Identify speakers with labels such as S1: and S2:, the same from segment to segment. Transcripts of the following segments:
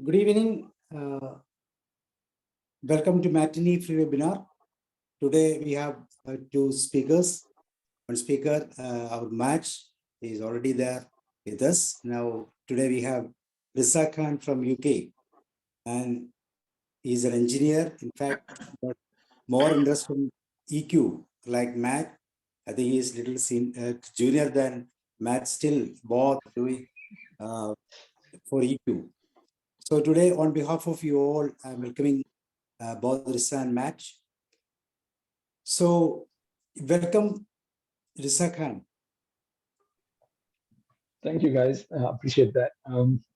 S1: Good evening. Welcome to Matinee Free Webinar. Today we have two speakers. One speaker, our match, is already there with us. Now, today we have Risa Khan from UK, and he's an engineer. In fact, but more interest in EQ, like Matt. I think he's little junior than Matt, still both doing for EQ. So today, on behalf of you all, I'm welcoming both Risa and Matt. So, welcome, Risa Khan.
S2: Thank you, guys. Appreciate that.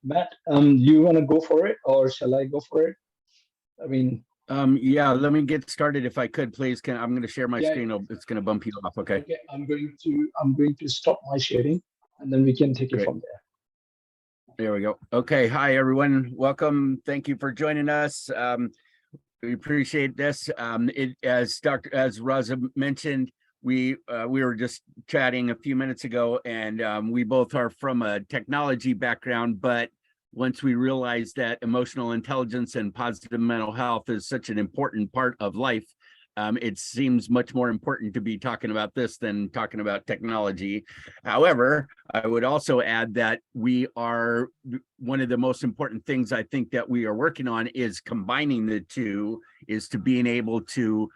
S2: Matt, you want to go for it, or shall I go for it? I mean,
S3: yeah. Let me get started, if I could, please. I'm going to share my screen. It's going to bump you off. Okay.
S2: Okay. I'm going to stop my sharing, and then we can take it from there.
S3: There we go. Okay. Hi, everyone. Welcome. Thank you for joining us. We appreciate this. As Raza mentioned, we were just chatting a few minutes ago, and we both are from a technology background, but once we realized that emotional intelligence and positive mental health is such an important part of life, it seems much more important to be talking about this than talking about technology. However, I would also add that one of the most important things I think that we are working on is combining the two, is to being able to,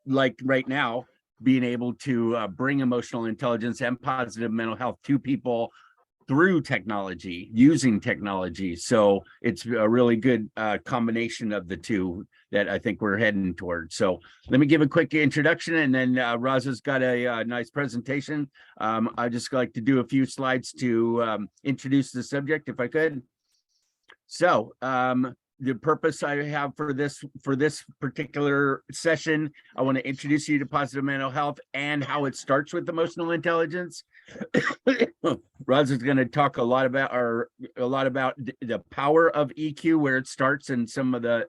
S3: like right now, being able to bring emotional intelligence and positive mental health to people through technology, using technology. So it's a really good combination of the two that I think we're heading towards. So let me give a quick introduction, and then Raza's got a nice presentation. I'd just like to do a few slides to introduce the subject, if I could. So the purpose I have for this particular session, I want to introduce you to positive mental health and how it starts with emotional intelligence. Raza is going to talk a lot about the power of EQ, where it starts, and some of the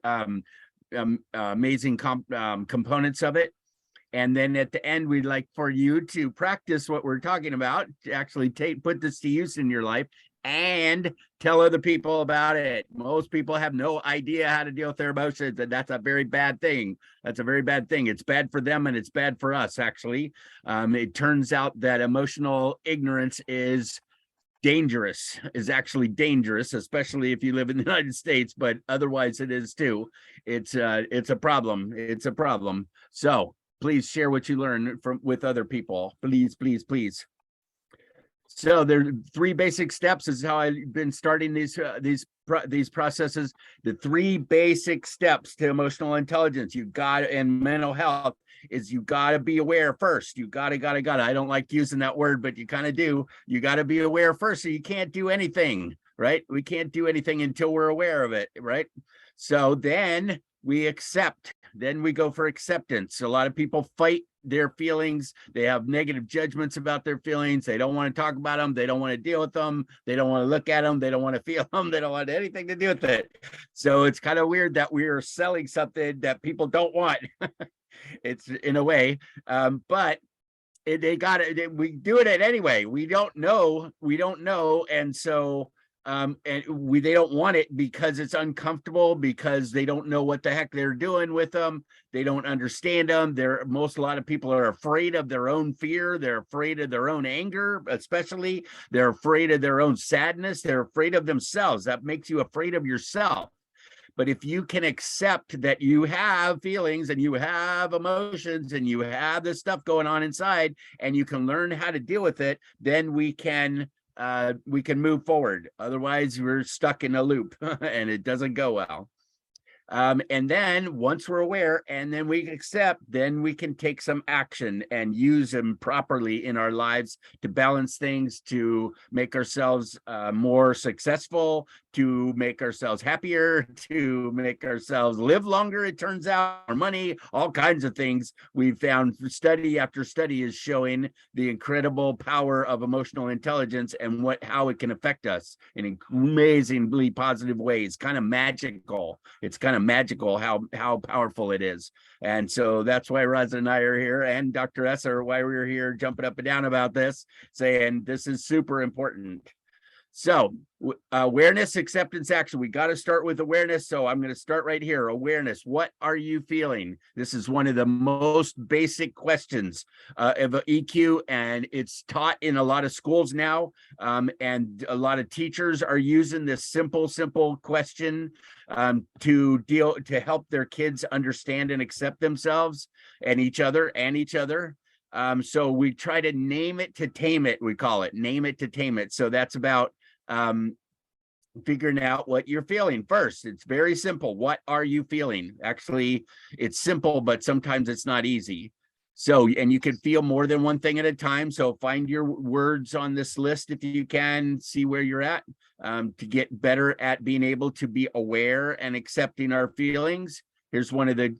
S3: amazing components of it. And then at the end, we'd like for you to practice what we're talking about, to actually put this to use in your life and tell other people about it. Most people have no idea how to deal with their emotions, and that's a very bad thing. That's a very bad thing. It's bad for them, and it's bad for us, actually. It turns out that emotional ignorance is actually dangerous, especially if you live in the United States, but otherwise it is too. It's a problem. It's a problem. So please share what you learn with other people. Please, please, please. So there are three basic steps. This is how I've been starting these processes. The three basic steps to emotional intelligence and mental health is you got to be aware first. You gotta. I don't like using that word, but you kind of do. You got to be aware first, so you can't do anything, right? We can't do anything until we're aware of it, right? So then we accept. Then we go for acceptance. A lot of people fight their feelings. They have negative judgments about their feelings. They don't want to talk about them. They don't want to deal with them. They don't want to look at them. They don't want to feel them. They don't want anything to do with it. So it's kind of weird that we are selling something that people don't want. It's in a way, but they got it. We do it anyway. We don't know, and so they don't want it because it's uncomfortable, because they don't know what the heck they're doing with them. They don't understand them. A lot of people are afraid of their own fear. They're afraid of their own anger, especially. They're afraid of their own sadness. They're afraid of themselves. That makes you afraid of yourself. But if you can accept that you have feelings and you have emotions and you have this stuff going on inside, and you can learn how to deal with it, then we can move forward. Otherwise, we're stuck in a loop and it doesn't go well. And then once we're aware and then we accept, then we can take some action and use them properly in our lives to balance things, to make ourselves more successful, to make ourselves happier, to make ourselves live longer. It turns out, more money, all kinds of things. We've found study after study is showing the incredible power of emotional intelligence and how it can affect us in amazingly positive ways. Kind of magical. It's kind of magical how powerful it is. And so that's why Raza and I are here, and Dr. Esser, why we're here jumping up and down about this, saying this is super important. So awareness, acceptance, action. We got to start with awareness. So I'm going to start right here. Awareness. What are you feeling? This is one of the most basic questions of EQ, and it's taught in a lot of schools now. And a lot of teachers are using this simple question to help their kids understand and accept themselves and each other. So we try to name it to tame it. We call it name it to tame it. So that's about figuring out what you're feeling first. It's very simple. What are you feeling? Actually, it's simple, but sometimes it's not easy. So, and you can feel more than one thing at a time. So find your words on this list if you can, see where you're at, to get better at being able to be aware and accepting our feelings. Here's one of the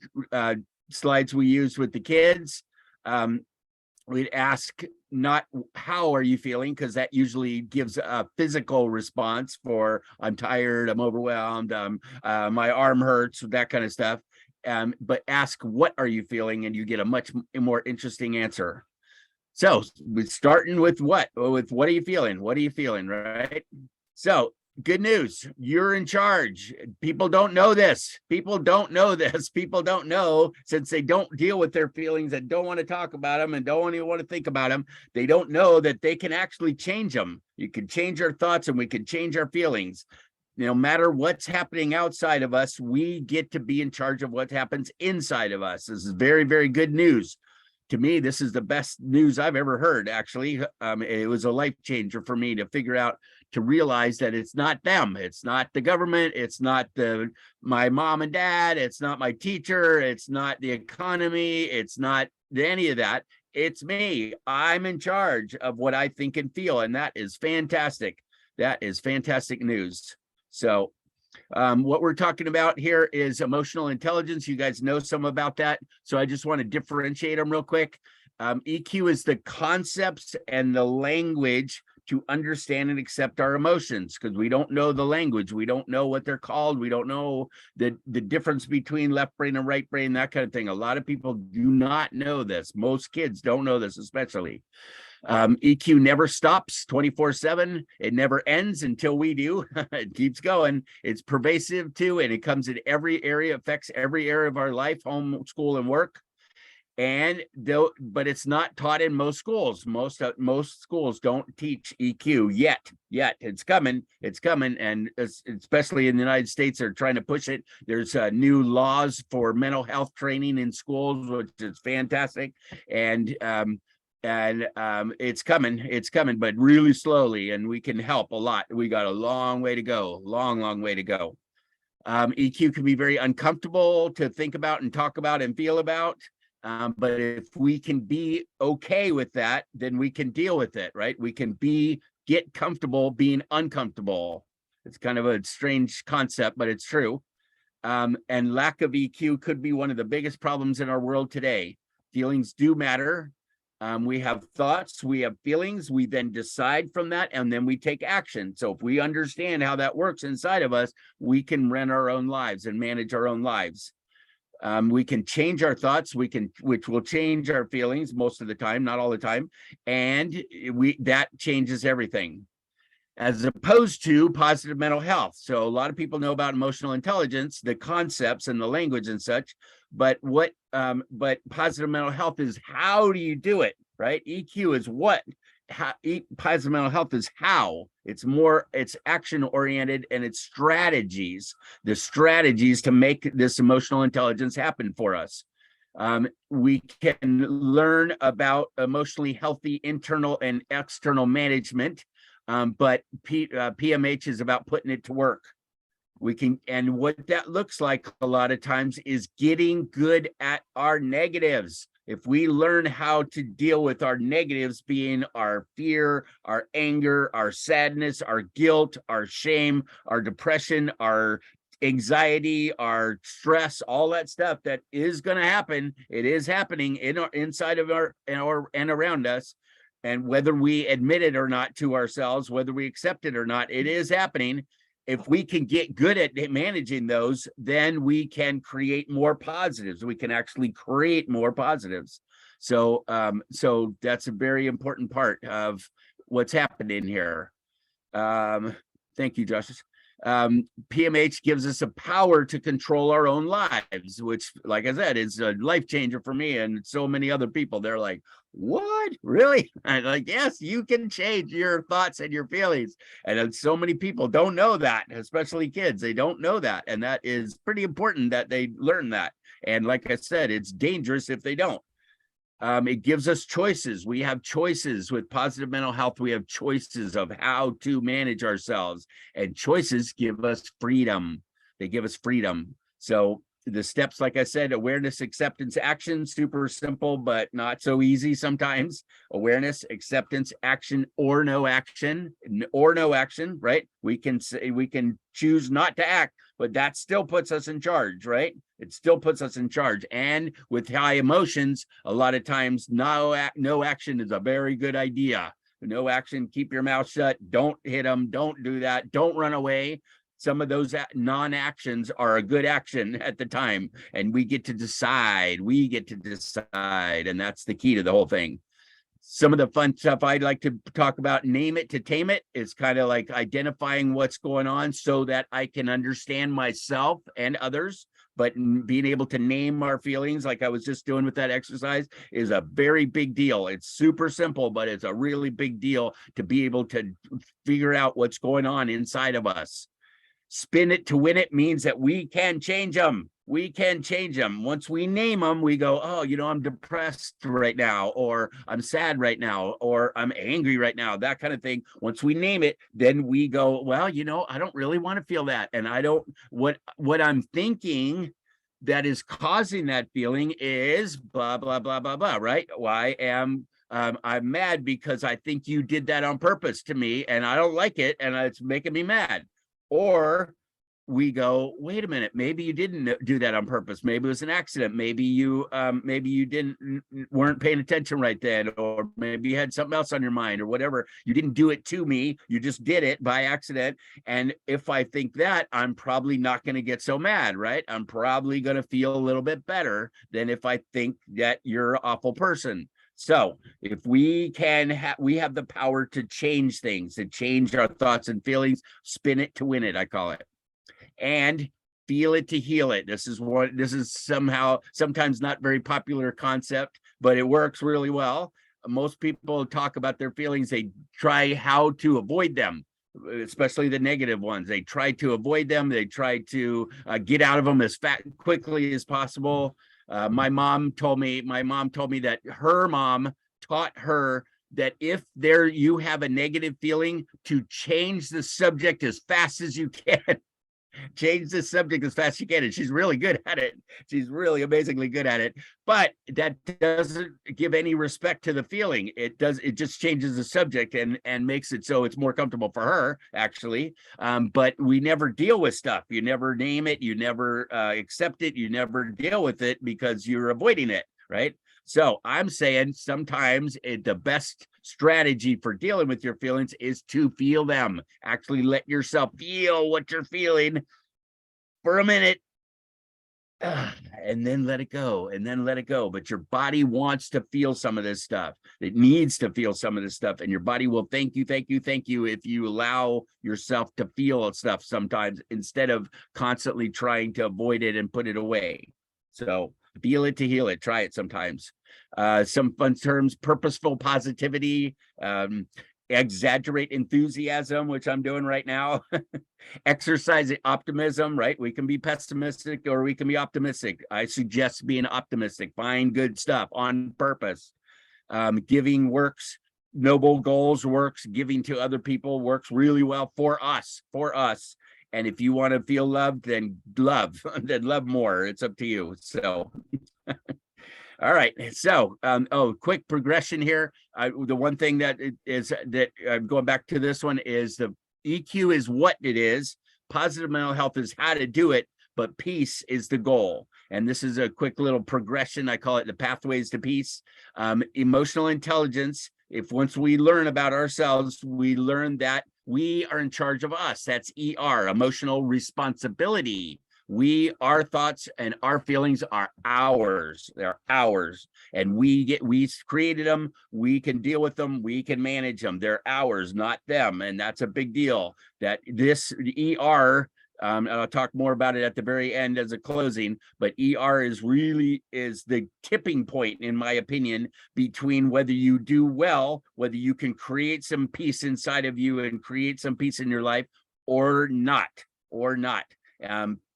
S3: slides we used with the kids. We'd ask not how are you feeling, because that usually gives a physical response for I'm tired, I'm overwhelmed, my arm hurts, that kind of stuff. But ask what are you feeling, and you get a much more interesting answer. So we're starting with what are you feeling? What are you feeling, right? So good news, you're in charge. People don't know this. People don't know, since they don't deal with their feelings and don't want to talk about them and don't even want to think about them. They don't know that they can actually change them. You can change our thoughts, and we can change our feelings. No matter what's happening outside of us, we get to be in charge of what happens inside of us. This is very, very good news. To me, this is the best news I've ever heard, actually. It was a life changer for me to figure out, to realize that it's not them. It's not the government. It's not my mom and dad. It's not my teacher. It's not the economy. It's not any of that. It's me. I'm in charge of what I think and feel. And that is fantastic. That is fantastic news. So what we're talking about here is emotional intelligence. You guys know some about that. So I just want to differentiate them real quick. EQ is the concepts and the language to understand and accept our emotions, because we don't know the language. We don't know what they're called. We don't know the difference between left brain and right brain, that kind of thing. A lot of people do not know this. Most kids don't know this, especially. EQ never stops 24/7. It never ends until we do. It keeps going. It's pervasive too, and it comes in every area, affects every area of our life, home, school, and work. But it's not taught in most schools. Most schools don't teach EQ yet. It's coming, and especially in the United States, they're trying to push it. There's new laws for mental health training in schools, which is fantastic, and it's coming, but really slowly, and we can help a lot. We got a long way to go, long way to go. EQ can be very uncomfortable to think about and talk about and feel about. But if we can be okay with that, then we can deal with it, right? We can get comfortable being uncomfortable. It's kind of a strange concept, but it's true. And lack of EQ could be one of the biggest problems in our world today. Feelings do matter. We have thoughts, we have feelings, we then decide from that, and then we take action. So if we understand how that works inside of us, we can run our own lives and manage our own lives. We can change our thoughts, which will change our feelings most of the time, not all the time, and that changes everything. As opposed to positive mental health. So a lot of people know about emotional intelligence, the concepts and the language and such, but positive mental health is how do you do it, right? EQ is what. Positive mental health is how. It's action oriented, and it's strategies, the strategies to make this emotional intelligence happen for us. We can learn about emotionally healthy internal and external management, but PMH is about putting it to work. And what that looks like a lot of times is getting good at our negatives. If we learn how to deal with our negatives, being our fear, our anger, our sadness, our guilt, our shame, our depression, our anxiety, our stress, all that stuff that is going to happen, it is happening inside of and around us. And whether we admit it or not to ourselves, whether we accept it or not, it is happening. If we can get good at managing those, then we can create more positives. We can actually create more positives. So that's a very important part of what's happening here. Thank you, Justice. PMH gives us a power to control our own lives, which, like I said, is a life changer for me and so many other people. They're like, what? Really? I'm like, yes, you can change your thoughts and your feelings. And so many people don't know that, especially kids. They don't know that. And that is pretty important that they learn that. And like I said, it's dangerous if they don't. It gives us choices. We have choices with positive mental health. We have choices of how to manage ourselves, and choices give us freedom. They give us freedom. So the steps, like I said, awareness, acceptance, action, super simple, but not so easy sometimes. Awareness, acceptance, action, or no action, right? We can say, we can choose not to act, but that still puts us in charge, right? It still puts us in charge. And with high emotions, a lot of times no action is a very good idea. No action, keep your mouth shut, don't hit them, don't do that, don't run away. Some of those non-actions are a good action at the time, and we get to decide, and that's the key to the whole thing. Some of the fun stuff I'd like to talk about, name it to tame it, is kind of like identifying what's going on so that I can understand myself and others. But being able to name our feelings, like I was just doing with that exercise, is a very big deal. It's super simple, but it's a really big deal to be able to figure out what's going on inside of us. Spin it to win it means that we can change them. We can change them. Once we name them, we go, oh, you know, I'm depressed right now, or I'm sad right now, or I'm angry right now, that kind of thing. Once we name it, then we go, well, you know, I don't really want to feel that. And I don't, what I'm thinking that is causing that feeling is blah, blah, blah, blah, blah, right? Why am I'm mad because I think you did that on purpose to me and I don't like it and it's making me mad. Or we go, wait a minute, maybe you didn't do that on purpose. Maybe it was an accident. Maybe you weren't paying attention right then, or maybe you had something else on your mind or whatever. You didn't do it to me. You just did it by accident. And if I think that, I'm probably not going to get so mad, right? I'm probably going to feel a little bit better than if I think that you're an awful person. So if we can we have the power to change things, to change our thoughts and feelings. Spin it to win it, I call it. And feel it to heal it. This is sometimes not very popular concept, but it works really well. Most people talk about their feelings. They try how to avoid them, especially the negative ones. They try to avoid them. They try to get out of them as quickly as possible. My mom told me that her mom taught her that if you have a negative feeling, to change the subject as fast as you can. Change the subject as fast as you can. And she's really good at it. She's really amazingly good at it. But that doesn't give any respect to the feeling. It just changes the subject and makes it so it's more comfortable for her, actually. But we never deal with stuff. You never name it. You never accept it. You never deal with it because you're avoiding it, right? So I'm saying sometimes the best strategy for dealing with your feelings is to feel them. Actually let yourself feel what you're feeling for a minute, and then let it go, But your body wants to feel some of this stuff. It needs to feel some of this stuff, and your body will thank you if you allow yourself to feel stuff sometimes, instead of constantly trying to avoid it and put it away. So feel it to heal it. Try it sometimes. Some fun terms: purposeful positivity, exaggerate enthusiasm, which I'm doing right now. Exercise optimism, right? We can be pessimistic or we can be optimistic. I suggest being optimistic. Find good stuff on purpose. Giving works. Noble goals works. Giving to other people works really well for us. And if you want to feel loved, then love more. It's up to you. So, all right. So, quick progression here. The one thing that I'm going back to this one is the EQ is what it is. Positive mental health is how to do it, but peace is the goal. And this is a quick little progression. I call it the pathways to peace. Emotional intelligence. If once we learn about ourselves, we learn that we are in charge of us. That's ER, emotional responsibility. Our thoughts and our feelings are ours. They're ours. And we created them. We can deal with them. We can manage them. They're ours, not them. And that's a big deal. That this ER, and I'll talk more about it at the very end as a closing, but ER is the tipping point, in my opinion, between whether you do well, whether you can create some peace inside of you and create some peace in your life, or not.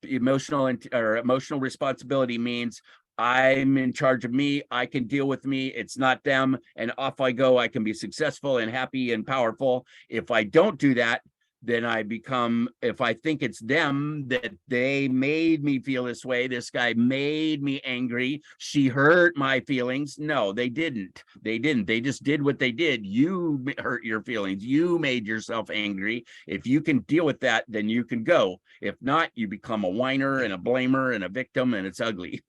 S3: Emotional responsibility means I'm in charge of me. I can deal with me. It's not them. And off I go. I can be successful and happy and powerful. If I don't do that, then if I think it's them, that they made me feel this way, this guy made me angry, she hurt my feelings. No, they didn't. They just did what they did. You hurt your feelings. You made yourself angry. If you can deal with that, then you can go. If not, you become a whiner and a blamer and a victim, and it's ugly.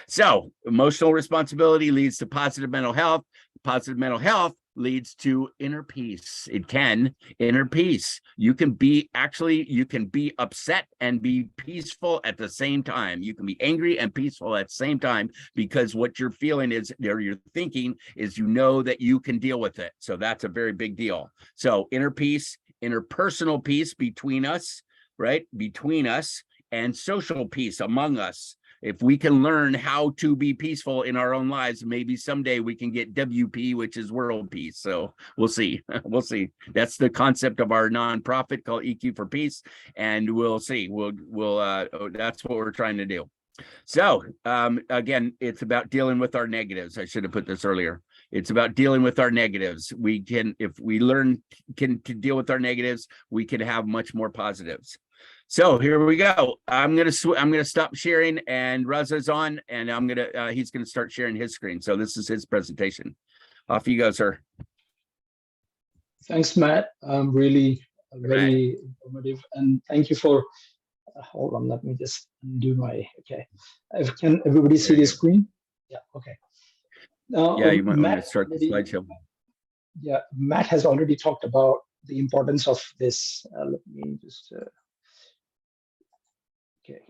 S3: So emotional responsibility leads to positive mental health. Positive mental health leads to inner peace. It can inner peace. You can be upset and be peaceful at the same time. You can be angry and peaceful at the same time, because what you're feeling is, or you're thinking is, that you can deal with it. So that's a very big deal. So inner peace, interpersonal peace between us, right? Between us, and social peace among us. If we can learn how to be peaceful in our own lives, maybe someday we can get WP, which is world peace. So we'll see. We'll see. That's the concept of our nonprofit called EQ4PEACE, and we'll see. That's what we're trying to do. So again, it's about dealing with our negatives. I should have put this earlier. It's about dealing with our negatives. If we learn to deal with our negatives, we can have much more positives. So here we go. I'm gonna stop sharing, and Raza's on, and he's gonna start sharing his screen. So this is his presentation. Off you go, sir.
S2: Thanks, Matt. Really very informative, and thank you for. Hold on, let me just do my. Okay, can everybody see the screen? Yeah. Okay. Now,
S3: yeah, you might want to start the slideshow.
S2: Yeah, Matt has already talked about the importance of this. Let me just. Okay.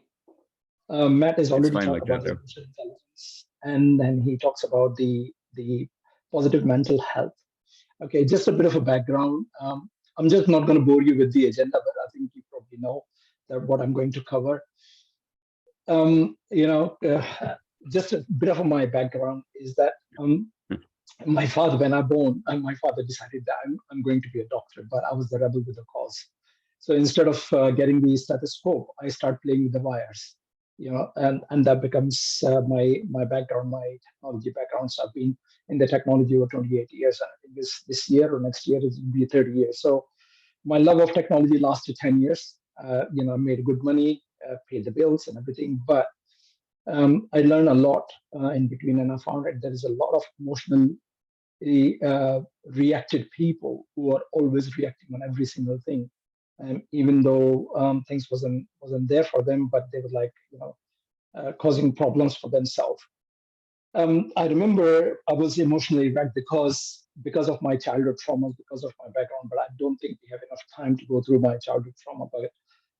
S2: Matt has already talked about emotional intelligence, and then he talks about the positive mental health. Okay, just a bit of a background. I'm just not going to bore you with the agenda, but I think you probably know that what I'm going to cover. Just a bit of my background is that my father, when I born, my father decided that I'm going to be a doctor, but I was the rebel with the cause. So instead of getting the stethoscope, I start playing with the wires, and that becomes my background, my technology background. So I've been in the technology over 28 years. And I think this year or next year it will be 30 years. So my love of technology lasted 10 years. I made good money, paid the bills and everything, but I learned a lot in between, and I found that there is a lot of emotionally reacted people who are always reacting on every single thing. Even though things wasn't there for them, but they were like, causing problems for themselves. I remember I was emotionally wrecked because of my childhood traumas, because of my background, but I don't think we have enough time to go through my childhood trauma. But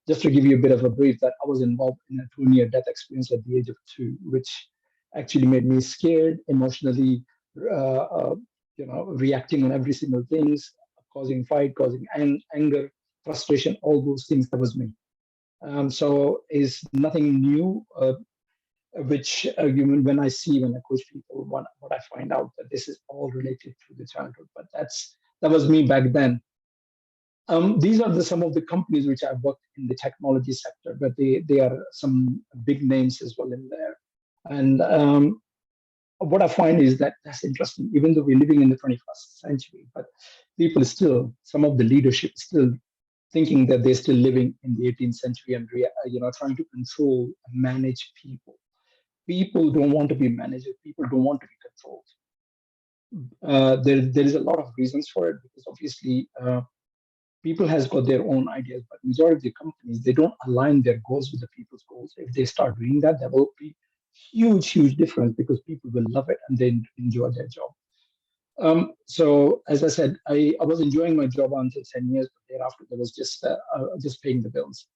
S2: just to give you a bit of a brief, that I was involved in a 2-near-death experience at the age of 2, which actually made me scared, emotionally, reacting on every single things, causing fight, causing anger, frustration, all those things. That was me. So is nothing new, which when I coach people, what I find out that this is all related to the childhood. But that was me back then. These are some of the companies which I've worked in the technology sector, but they are some big names as well in there. And what I find is that that's interesting, even though we're living in the 21st century, but people still, some of the leadership still thinking that they're still living in the 18th century and trying to control and manage people. People don't want to be managed. People don't want to be controlled. There is a lot of reasons for it, because obviously people has got their own ideas, but majority of the companies, they don't align their goals with the people's goals. If they start doing that, there will be huge difference, because people will love it and they enjoy their job. So as I said, I was enjoying my job until 10 years, but thereafter there was just paying the bills.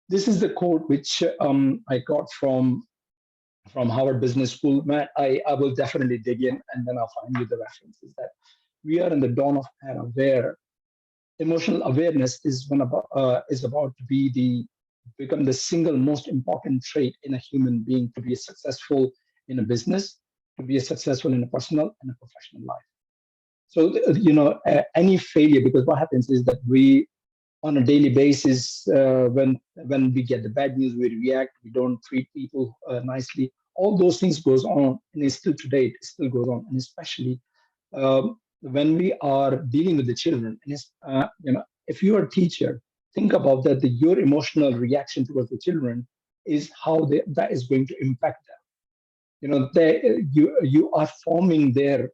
S2: This is the quote which I got from Harvard Business School. Matt, I will definitely dig in and then I'll find you the references. That we are in the dawn of era where emotional awareness is about to become the single most important trait in a human being to be successful in a business, to be successful in a personal and a professional life. So any failure, because what happens is that we on a daily basis, when we get the bad news, we react, we don't treat people nicely. All those things goes on, and it's still today, it still goes on, and especially when we are dealing with the children. And if you're a teacher, think about that. Your emotional reaction towards the children is how that is going to impact them. You are forming their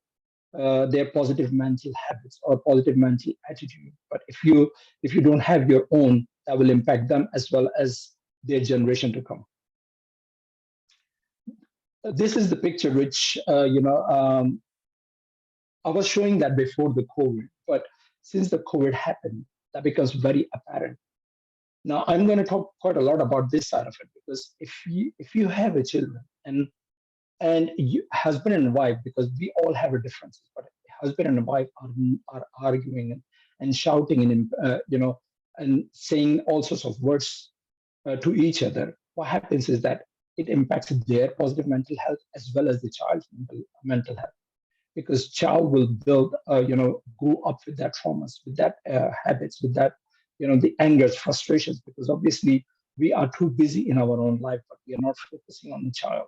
S2: positive mental habits or positive mental attitude. But if you don't have your own, that will impact them as well as their generation to come. This is the picture which I was showing that before the COVID, but since the COVID happened, that becomes very apparent. Now I'm going to talk quite a lot about this side of it, because if you have a children and husband and wife, because we all have a differences, but husband and wife are arguing and shouting and saying all sorts of words to each other. What happens is that it impacts their positive mental health as well as the child's mental health, because child will build grow up with that traumas, with that habits, with that the angers, frustrations, because obviously we are too busy in our own life, but we are not focusing on the child.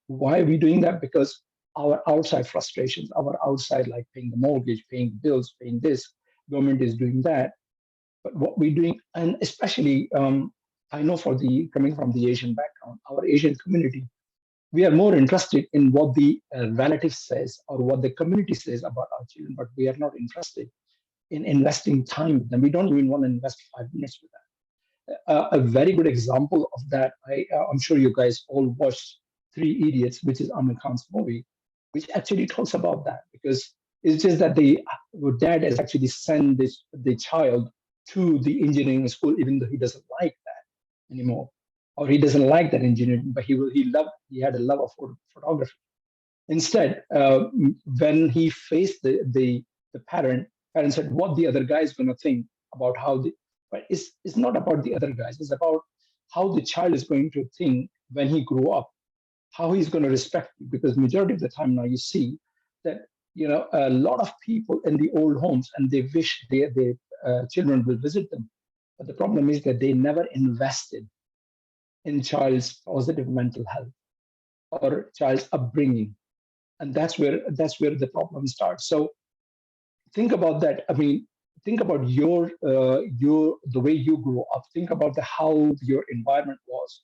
S2: Why are we doing that? Because our outside frustrations, our outside, like paying the mortgage, paying bills, paying this, government is doing that. But what we're doing, and especially, I know coming from the Asian background, our Asian community, we are more interested in what the relative says or what the community says about our children, but we are not interested in investing time with them. We don't even want to invest 5 minutes with them. A very good example of that, I'm sure you guys all watched Three Idiots, which is Amir Khan's movie, which actually talks about that, because it's just that the dad has actually sent the child to the engineering school, even though he doesn't like that anymore, or he doesn't like that engineering, but he had a love of photography. Instead, when he faced the parent said, what the other guy is going to think about but it's not about the other guys, it's about how the child is going to think when he grew up, how he's going to respect you. Because majority of the time now you see that a lot of people in the old homes, and they wish their children will visit them, but the problem is that they never invested in child's positive mental health or child's upbringing, and that's where the problem starts. So think about that. I mean, think about the way you grew up. Think about how your environment was,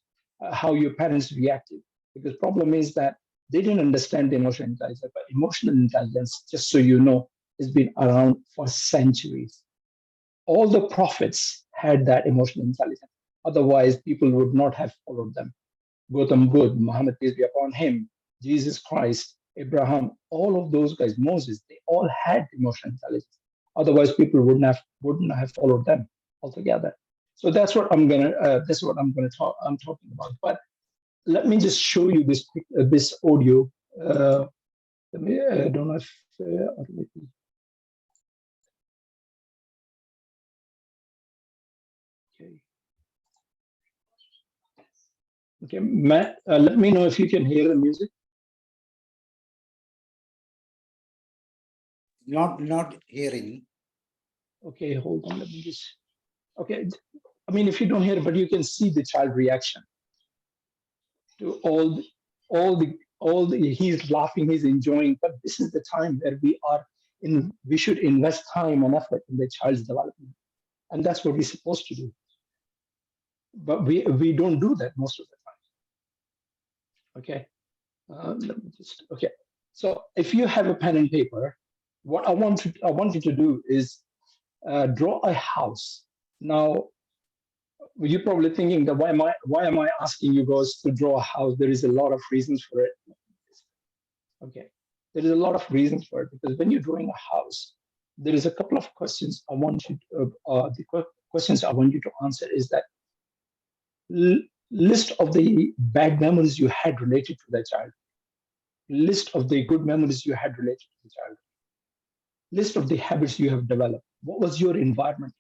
S2: how your parents reacted. Because problem is that they didn't understand the emotional intelligence. But emotional intelligence, just so you know, has been around for centuries. All the prophets had that emotional intelligence. Otherwise, people would not have followed them. Gautam Buddha, Muhammad, peace be upon him, Jesus Christ, Abraham, all of those guys, Moses, they all had emotional intelligence. Otherwise, people wouldn't have followed them altogether. So that's what I'm talking about. But let me just show you this audio. I don't know if okay, Matt, let me know if you can hear the music.
S1: Not hearing.
S2: Okay, hold on. Let me just. Okay, I mean, if you don't hear, but you can see the child reaction to all the. He's laughing, he's enjoying. But this is the time where we should invest time and effort in the child's development, and that's what we're supposed to do. But we don't do that most of the time. Okay, let me just. Okay, so if you have a pen and paper, what I want you to do is draw a house. Now, you're probably thinking that why am I asking you guys to draw a house? There is a lot of reasons for it. Okay, there is a lot of reasons for it, because when you're drawing a house, there is a couple of questions I want you to, questions I want you to answer is that list of the bad memories you had related to that child, list of the good memories you had related to the child, list of the habits you have developed. What was your environment?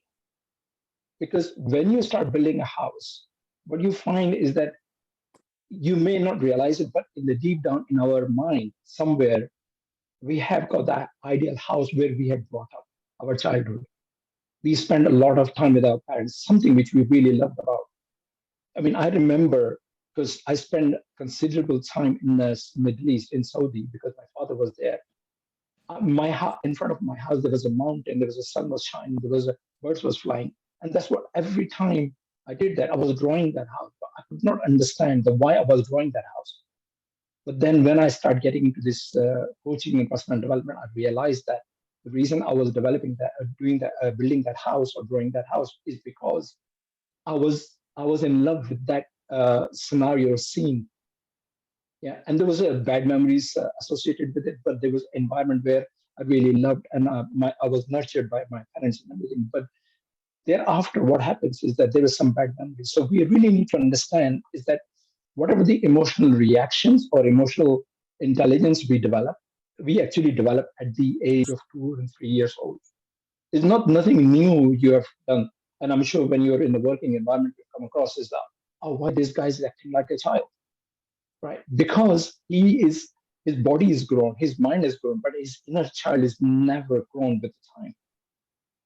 S2: Because when you start building a house, what you find is that you may not realize it, but in the deep down in our mind, somewhere, we have got that ideal house where we have brought up our childhood. We spend a lot of time with our parents, something which we really loved about. I mean, I remember because I spent considerable time in the Middle East, in Saudi, because my father was there. In front of my house, there was a mountain, there was a sun was shining, there was a birds was flying, and that's what every time I did that, I was drawing that house. But I could not understand the why I was drawing that house. But then when I started getting into this coaching and personal development, I realized that the reason I was developing that, doing that, building that house or drawing that house is because I was in love with that scenario or scene. Yeah, and there was bad memories associated with it, but there was an environment where I really loved, and I was nurtured by my parents and everything. But thereafter, what happens is that there is some bad memories. So we really need to understand is that whatever the emotional reactions or emotional intelligence we develop, we actually develop at the age of 2 and 3 years old. It's not nothing new you have done. And I'm sure when you're in the working environment, you come across is that, oh, why this guy is acting like a child, right? Because his body is grown, his mind is grown, but his inner child is never grown with the time.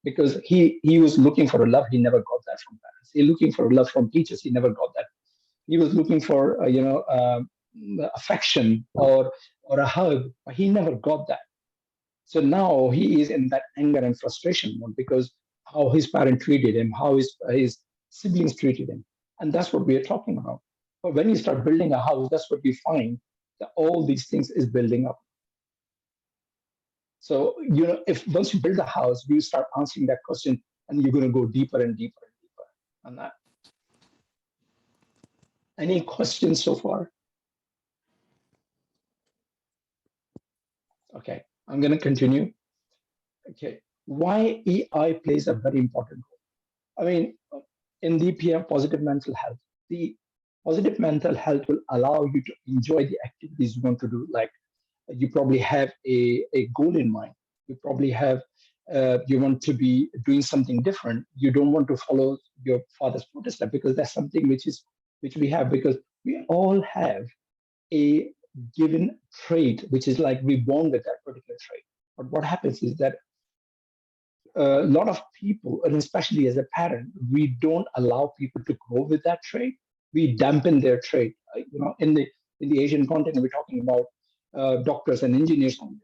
S2: Because he was looking for a love, he never got that from parents. He looking for a love from teachers, he never got that. He was looking for affection or a hug, but he never got that. So now he is in that anger and frustration mode because how his parent treated him, how his siblings treated him, and that's what we are talking about. But when you start building a house, that's what you find that all these things is building up. So if once you build a house, you start answering that question, and you're going to go deeper and deeper and deeper on that. Any questions so far? Okay, I'm going to continue. Okay, why EI plays a very important role. I mean, in the PR positive mental health, the positive mental health will allow you to enjoy the activities you want to do. Like you probably have a goal in mind. You probably have, you want to be doing something different. You don't want to follow your father's footsteps because that's something which we have, because we all have a given trait, which is like we're born with that particular trait. But what happens is that a lot of people, and especially as a parent, we don't allow people to grow with that trait. We dampen their trait. In the Asian continent, we're talking about doctors and engineers only.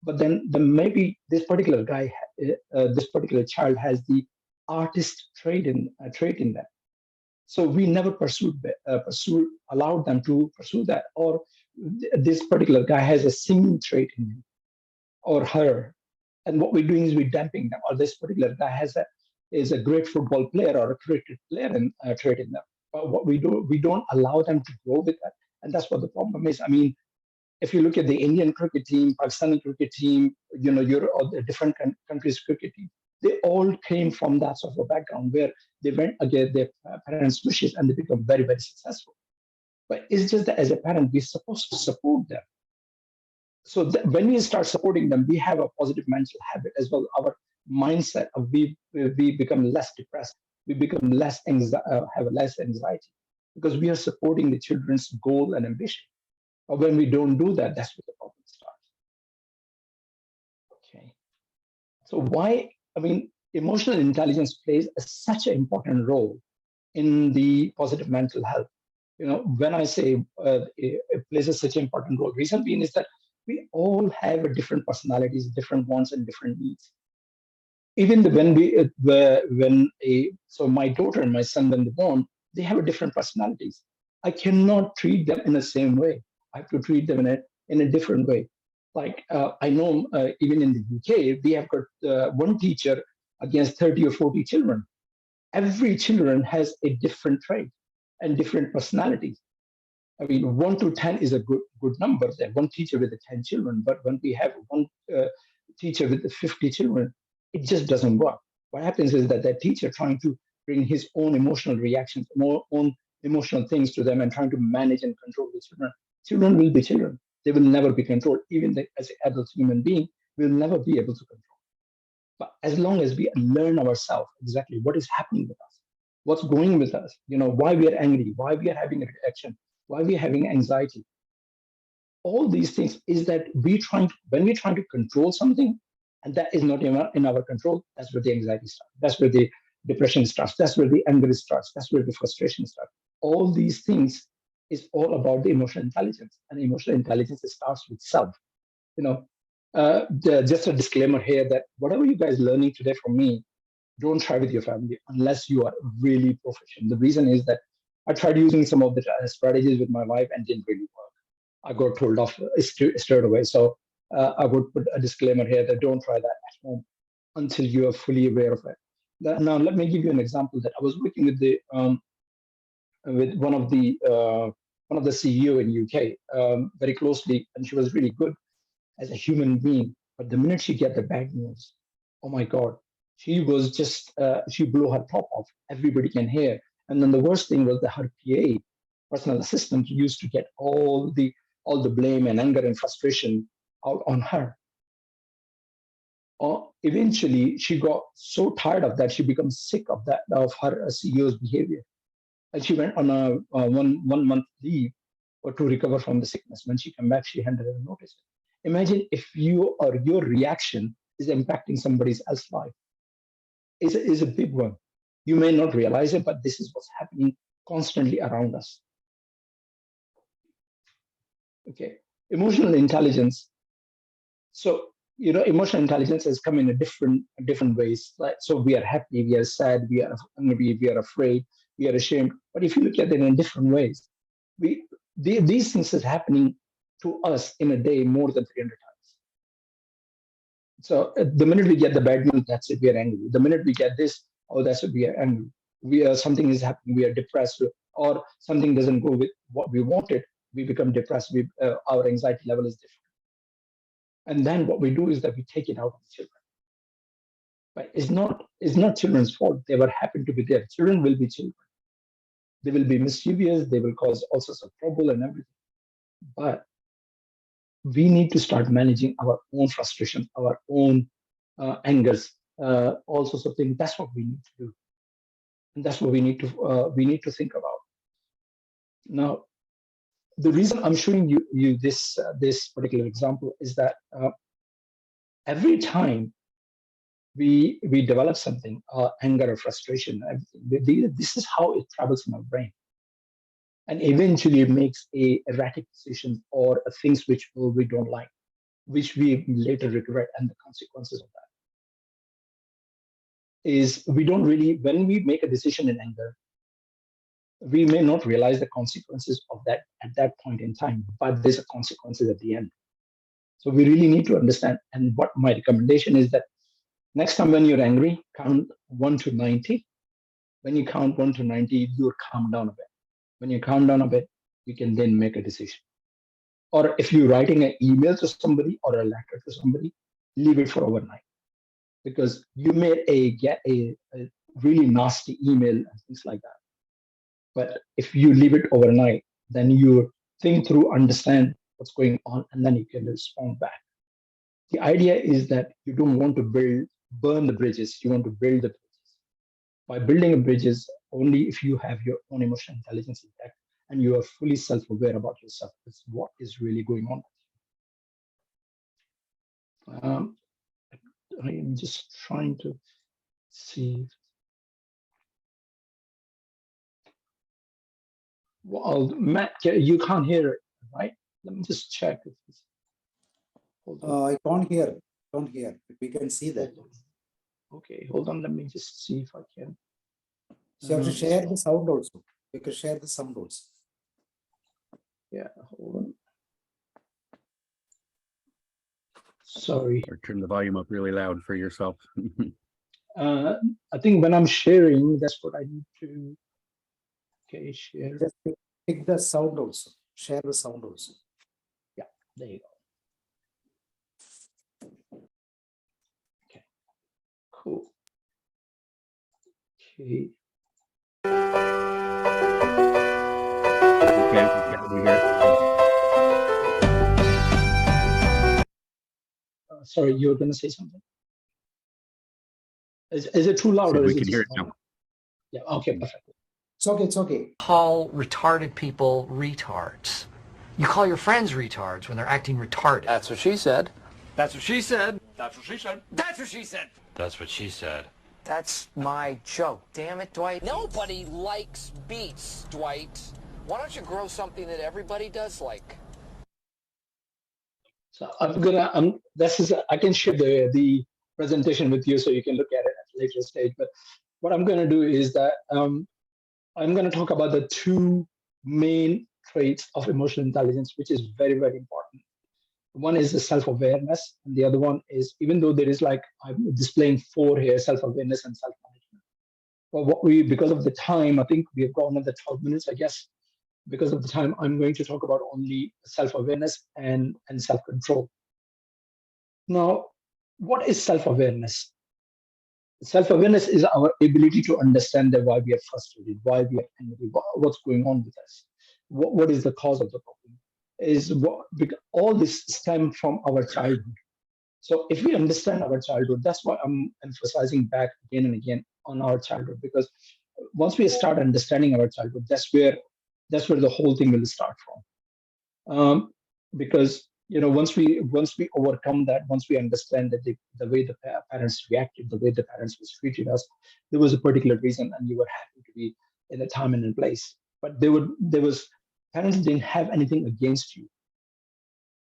S2: But then maybe this particular guy, this particular child has the artist trait in them. So we never allowed them to pursue that. Or this particular guy has a singing trait in him or her. And what we're doing is we're damping them. Or this particular guy is a great football player or a cricket player and trait in them. But what we do, we don't allow them to grow with that. And that's what the problem is. I mean, if you look at the Indian cricket team, Pakistani cricket team, all the different countries' cricket team, they all came from that sort of a background where they went against their parents' wishes and they become very, very successful. But it's just that as a parent, we're supposed to support them. So when we start supporting them, we have a positive mental habit as well. Our mindset of we become less depressed. We become have less anxiety because we are supporting the children's goal and ambition. But when we don't do that, that's where the problem starts. Okay. So emotional intelligence plays such an important role in the positive mental health. When I say it plays such an important role, reason being is that we all have different personalities, different wants, and different needs. Even so my daughter and my son, when they're born, they have different personalities. I cannot treat them in the same way. I have to treat them in a different way. Like I know even in the UK, we have got one teacher against 30 or 40 children. Every children has a different trait and different personalities. I mean, 1 to 10 is a good number. There, one teacher with 10 children, but when we have one teacher with 50 children, it just doesn't work. What happens is that teacher trying to bring his own emotional reactions, own emotional things to them and trying to manage and control the children, children will be children. They will never be controlled. Even as an adult human being, will never be able to control. But as long as we learn ourselves exactly what is happening with us, what's going with us, why we are angry, why we are having a reaction, why we are having anxiety, all these things is that when we're trying to control something, and that is not in our control, that's where the anxiety starts. That's where the depression starts. That's where the anger starts. That's where the frustration starts. All these things is all about the emotional intelligence, and emotional intelligence starts with self. Just a disclaimer here that whatever you guys learning today from me, don't try with your family unless you are really proficient. The reason is that I tried using some of the strategies with my wife and didn't really work. I got told off straight away. So I would put a disclaimer here that don't try that at home until you are fully aware of it. Now, let me give you an example that I was working with with one of the CEO in UK very closely, and she was really good as a human being. But the minute she get the bad news, oh my God, she was just she blew her top off. Everybody can hear. And then the worst thing was that her PA, personal assistant, used to get all the blame and anger and frustration out on her. Eventually, she got so tired of that, she becomes sick of her CEO's behavior, and she went on a 1 month leave or to recover from the sickness. When she came back, she handed her a notice. Imagine if your reaction is impacting somebody else's life. Is a big one. You may not realize it, but this is what's happening constantly around us. Okay, emotional intelligence. So emotional intelligence has come in a different ways. Like, so we are happy, we are sad, we are angry, we are afraid, we are ashamed. But if you look at it in different ways, these things is happening to us in a day more than 300 times. So the minute we get the bad news, that's it, we are angry. The minute we get this, oh, that's it, we are angry. Something is happening, we are depressed, or something doesn't go with what we wanted, we become depressed. Our anxiety level is different. And then what we do is that we take it out of the children. But it's not children's fault. They were happen to be there. Children will be children. They will be mischievous. They will cause all sorts of trouble and everything. But we need to start managing our own frustration, our own angers, all sorts of things. That's what we need to do, and that's what we need to think about. Now, the reason I'm showing you this particular example is that every time we develop something, anger or frustration, this is how it travels in our brain, and eventually it makes erratic decisions or things which we don't like, which we later regret, and the consequences of that is we don't really, when we make a decision in anger, we may not realize the consequences of that at that point in time, but there's a consequences at the end. So we really need to understand. And what my recommendation is that next time when you're angry, count 1 to 90. When you count 1 to 90, you'll calm down a bit. When you calm down a bit, you can then make a decision. Or if you're writing an email to somebody or a letter to somebody, leave it for overnight. Because you may get a really nasty email and things like that. But if you leave it overnight, then you think through, understand what's going on, and then you can respond back. The idea is that you don't want to burn the bridges. You want to build the bridges. By building a bridges, only if you have your own emotional intelligence intact and you are fully self-aware about yourself, is what is really going on. I am just trying to see. Well, Matt, you can't hear it, right? Let me just check.
S1: I can't hear. Don't hear. We can see that.
S2: Okay, hold on. Let me just see if I can.
S1: So you have to share the sound also. You can share the sound also.
S2: Yeah, hold on. Sorry.
S3: Or turn the volume up really loud for yourself.
S2: I think when I'm sharing, that's what I need to. Okay, share.
S1: Just pick the sound also. Share the sound also.
S2: Yeah, there you go. Okay, cool. Okay. sorry, you were going to say something. Is it too loud? Or
S3: We
S2: is
S3: can hear it
S2: just
S3: now.
S2: Yeah. Okay. Perfect.
S1: It's okay. It's okay.
S4: Call retarded people retards. You call your friends retards when they're acting retarded.
S5: That's what she said.
S6: That's what she said. That's what she said.
S4: That's what she said.
S6: That's what she said.
S4: That's my joke. Damn it, Dwight.
S5: Nobody likes beets, Dwight. Why don't you grow something that everybody does like?
S2: So I can share the presentation with you so you can look at it at a later stage. But what I'm going to do is that I'm going to talk about the two main traits of emotional intelligence, which is very, very important. One is the self-awareness, and the other one is, even though there is like, I'm displaying four here, self-awareness and self-management. But because of the time, I think we have gone another 12 minutes, I guess. Because of the time, I'm going to talk about only self-awareness and self-control. Now, what is self-awareness? Self-awareness is our ability to understand that why we are frustrated, why we are angry, what's going on with us, what is the cause of the problem. All this stems from our childhood. So if we understand our childhood, that's why I'm emphasizing back again and again on our childhood, because once we start understanding our childhood, that's where the whole thing will start from. Because once we overcome that, once we understand that the way the parents reacted, the way the parents treated us, there was a particular reason, and you were happy to be in a time and in place. But parents didn't have anything against you,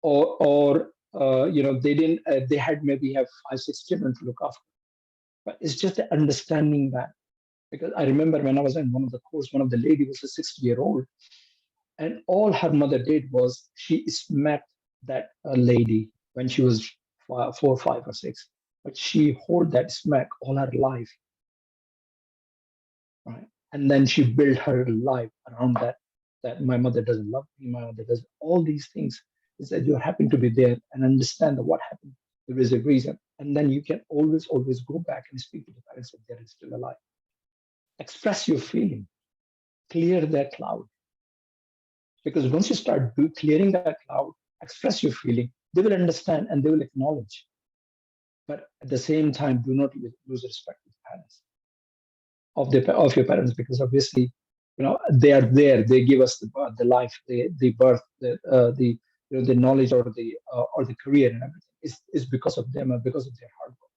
S2: or they had maybe 5-6 children to look after. But it's just the understanding that, because I remember when I was in one of the course, one of the lady was a 60-year-old, and all her mother did was she smacked that lady when she was 4, 5, or 6. But she hold that smack all her life, right? And then she built her life around that my mother doesn't love me, my mother doesn't. All these things is that you happen to be there and understand that what happened. There is a reason, and then you can always go back and speak to the parents if they're still alive. Express your feeling, clear that cloud. Because once you start clearing that cloud, express your feeling, they will understand and they will acknowledge. But at the same time, do not lose respect to the parents of your parents, because obviously, they are there. They give us the life, the birth, the knowledge, or the career and everything. Is because of them and because of their hard work.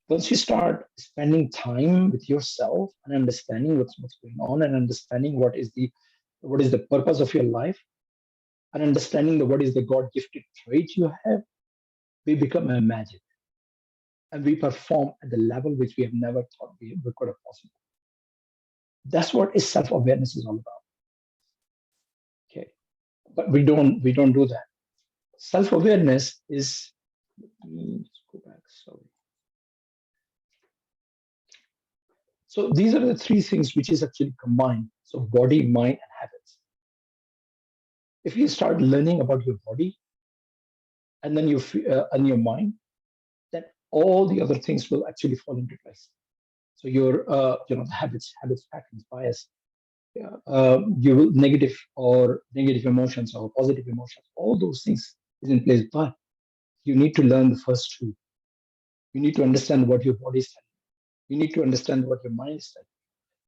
S2: Once you start spending time with yourself and understanding what's going on, and understanding what is the purpose of your life, and understanding what is the God-gifted trait you have, we become a magic. And we perform at the level which we have never thought we could have possible. That's what is self-awareness is all about. Okay, but we don't do that. Self-awareness is. Let me go back. Sorry. So these are the three things which is actually combined. So body, mind, and habits. If you start learning about your body, and then and your mind, then all the other things will actually fall into place. So your the habits, patterns, bias, you will negative emotions or positive emotions, all those things is in place. But you need to learn the first two. You need to understand what your body is telling. You need to understand what your mind is telling.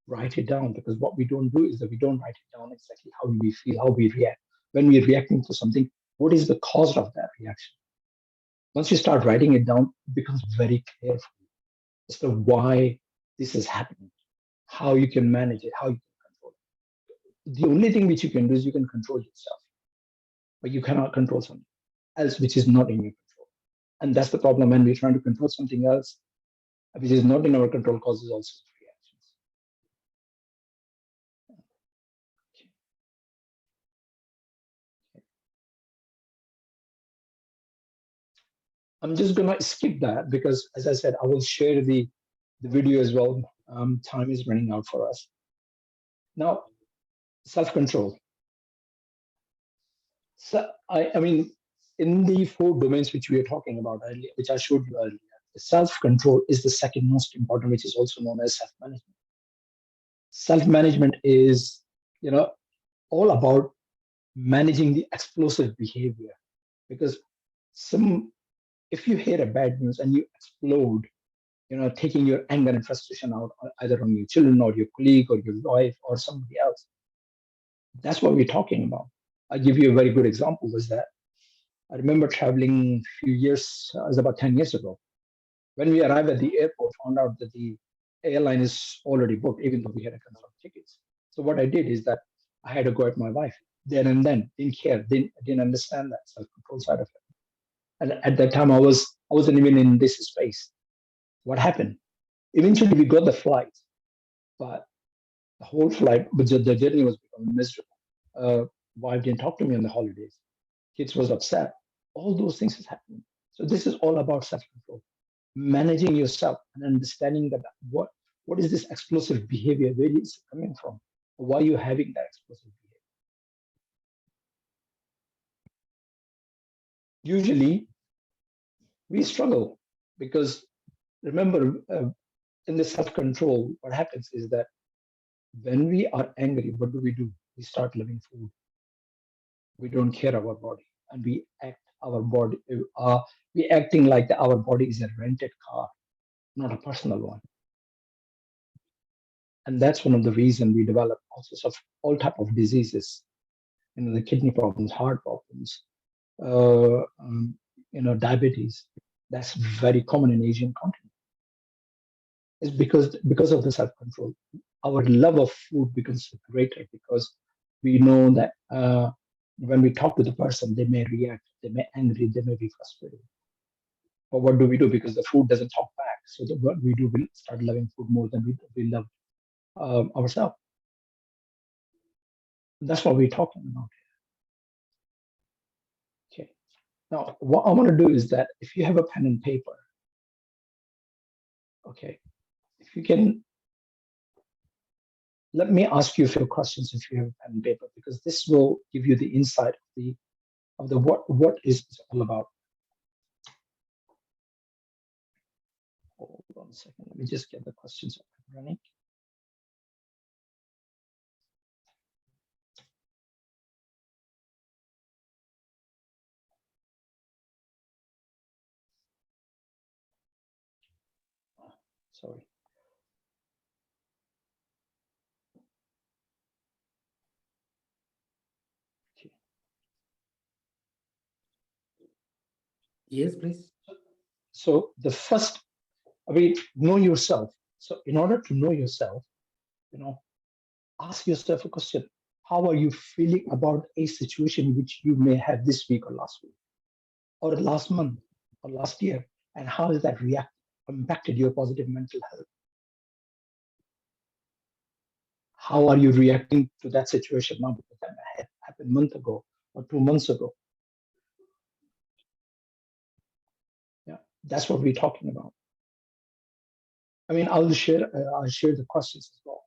S2: Write it down, because what we don't do is that we don't write it down exactly how we feel, how we react. When we're reacting to something, what is the cause of that reaction? Once you start writing it down, it becomes very clear for you as to why this is happening, how you can manage it, how you can control it. The only thing which you can do is you can control yourself, but you cannot control something else which is not in your control. And that's the problem when we're trying to control something else which is not in our control, causes all sorts of reactions. I'm just gonna skip that because, as I said, I will share the video as well. Time is running out for us. Now, self-control. So I mean, in the 4 domains which we were talking about earlier, which I showed you earlier, self-control is the second most important, which is also known as self-management. Self-management is, all about managing the explosive behavior, because some if you hear a bad news and you explode, taking your anger and frustration out either on your children or your colleague or your wife or somebody else, that's what we're talking about. I'll give you a very good example was that I remember traveling a few years, it was about 10 years ago. When we arrived at the airport, found out that the airline is already booked, even though we had a confirmed tickets. So what I did is that I had to go at my wife there and then, didn't care, didn't understand that self-control side of it. And at that time, I wasn't even in this space. What happened? Eventually, we got the flight, but the whole flight, but the journey was becoming miserable. Wife didn't talk to me on the holidays. Kids was upset. All those things is happening. So this is all about self-control, managing yourself and understanding that what is this explosive behavior, where is it coming from, why are you having that explosive behavior. Usually, we struggle because remember, in the self-control, what happens is that when we are angry, what do? We start loving food. We don't care our body, and we act our body. We acting like our body is a rented car, not a personal one. And that's one of the reasons we develop all type of diseases. The kidney problems, heart problems, diabetes. That's very common in Asian continent. It's because of the self-control. Our love of food becomes greater because we know that when we talk to the person, they may react, they may angry, they may be frustrated. But what do? Because the food doesn't talk back. So what we do, we start loving food more than we love ourselves. That's what we're talking about. Okay. Now, what I want to do is that if you have a pen and paper, okay, if you can, let me ask you a few questions if you have a pen and paper, because this will give you the insight of the what is this all about. Hold on a second. Let me just get the questions up and running. Sorry. Okay.
S1: Yes, please.
S2: So the first, know yourself. So in order to know yourself, ask yourself a question. How are you feeling about a situation which you may have this week or last week, or last month, or last year? And how has that impacted your positive mental health? How are you reacting to that situation now? Because that had happened a month ago or 2 months ago. Yeah, that's what we're talking about. I'll share the questions as well.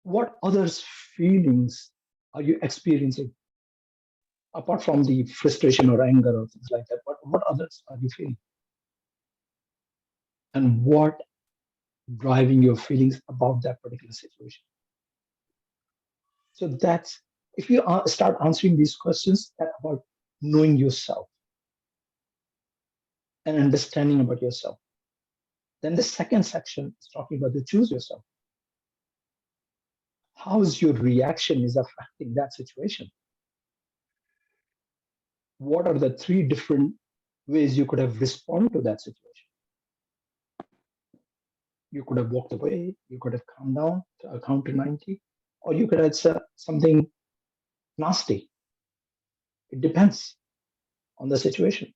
S2: What others' feelings are you experiencing? Apart from the frustration or anger or things like that, what others are you feeling? And what driving your feelings about that particular situation? So that's, if you start answering these questions, that's about knowing yourself and understanding about yourself. Then the second section is talking about the choose yourself. How is your reaction is affecting that situation? What are the 3 different ways you could have responded to that situation? You could have walked away, you could have calmed down to count to 90, or you could have said something nasty. It depends on the situation.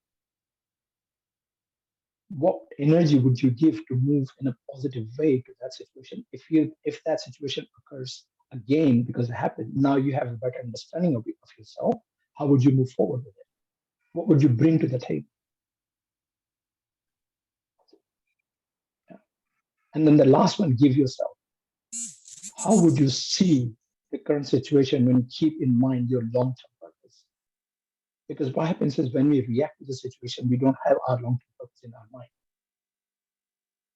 S2: What energy would you give to move in a positive way to that situation? If that situation occurs again because it happened, now you have a better understanding of yourself. How would you move forward with it? What would you bring to the table? Yeah. And then the last one, give yourself. How would you see the current situation when you keep in mind your long-term purpose? Because what happens is when we react to the situation, we don't have our long-term purpose in our mind.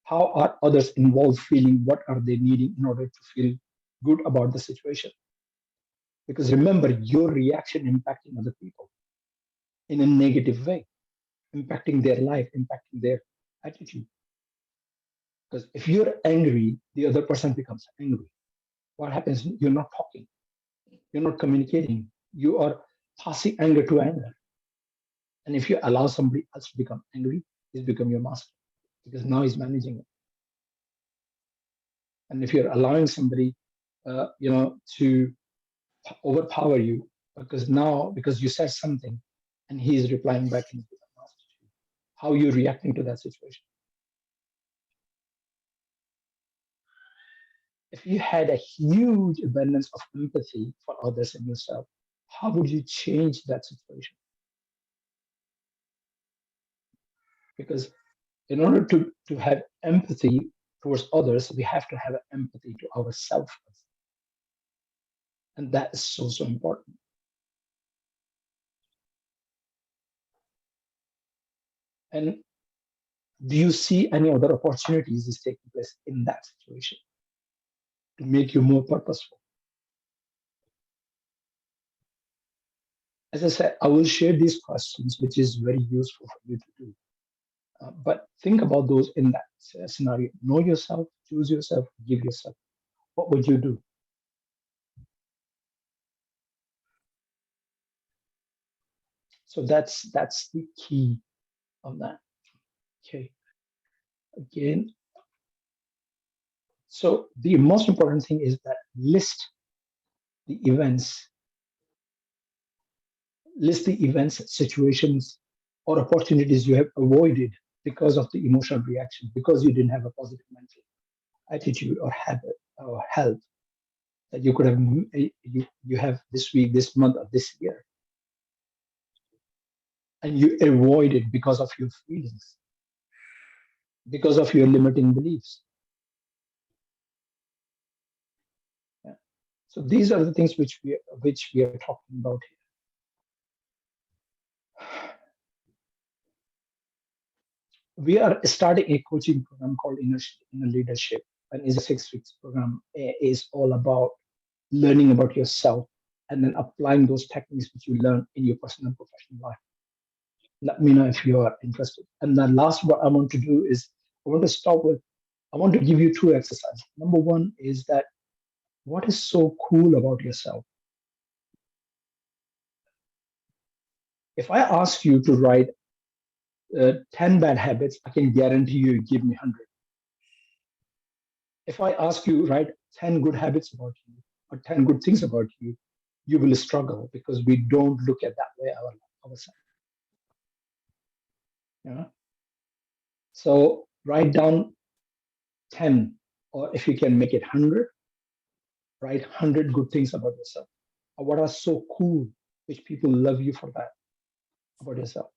S2: How are others involved feeling? What are they needing in order to feel good about the situation? Because remember, your reaction impacting other people in a negative way. impacting their life, impacting their attitude. Because if you're angry, the other person becomes angry. What happens? You're not talking, you're not communicating, you are passing anger to anger. And if you allow somebody else to become angry, he's become your master, because now he's managing it. And if you're allowing somebody, to overpower you, because you said something, and he is replying back, and how you're reacting to that situation. If you had a huge abundance of empathy for others and yourself, how would you change that situation? Because in order to have empathy towards others, we have to have empathy to ourselves. And that is so, so important. And do you see any other opportunities is taking place in that situation to make you more purposeful? As I said, I will share these questions, which is very useful for you to do. But think about those in that scenario. Know yourself, choose yourself, give yourself. What would you do? So that's the key of that. Okay. Again. So the most important thing is that list the events, situations, or opportunities you have avoided because of the emotional reaction, because you didn't have a positive mental attitude or habit or health that you could have you have this week, this month, or this year, and you avoid it because of your feelings, because of your limiting beliefs. Yeah. So these are the things which we are talking about here. We are starting a coaching program called Inner Leadership, and is a 6-week program. Is all about learning about yourself and then applying those techniques which you learn in your personal and professional life. Let me know if you are interested. And then last, what I want to do is I want to give you 2 exercises. Number 1 is that what is so cool about yourself? If I ask you to write 10 bad habits, I can guarantee you give me 100. If I ask you write 10 good habits about you or 10 good things about you, you will struggle because we don't look at that way ourselves. Yeah. So write down 10, or if you can make it 100, write 100 good things about yourself. Or what are so cool, which people love you for that, about yourself.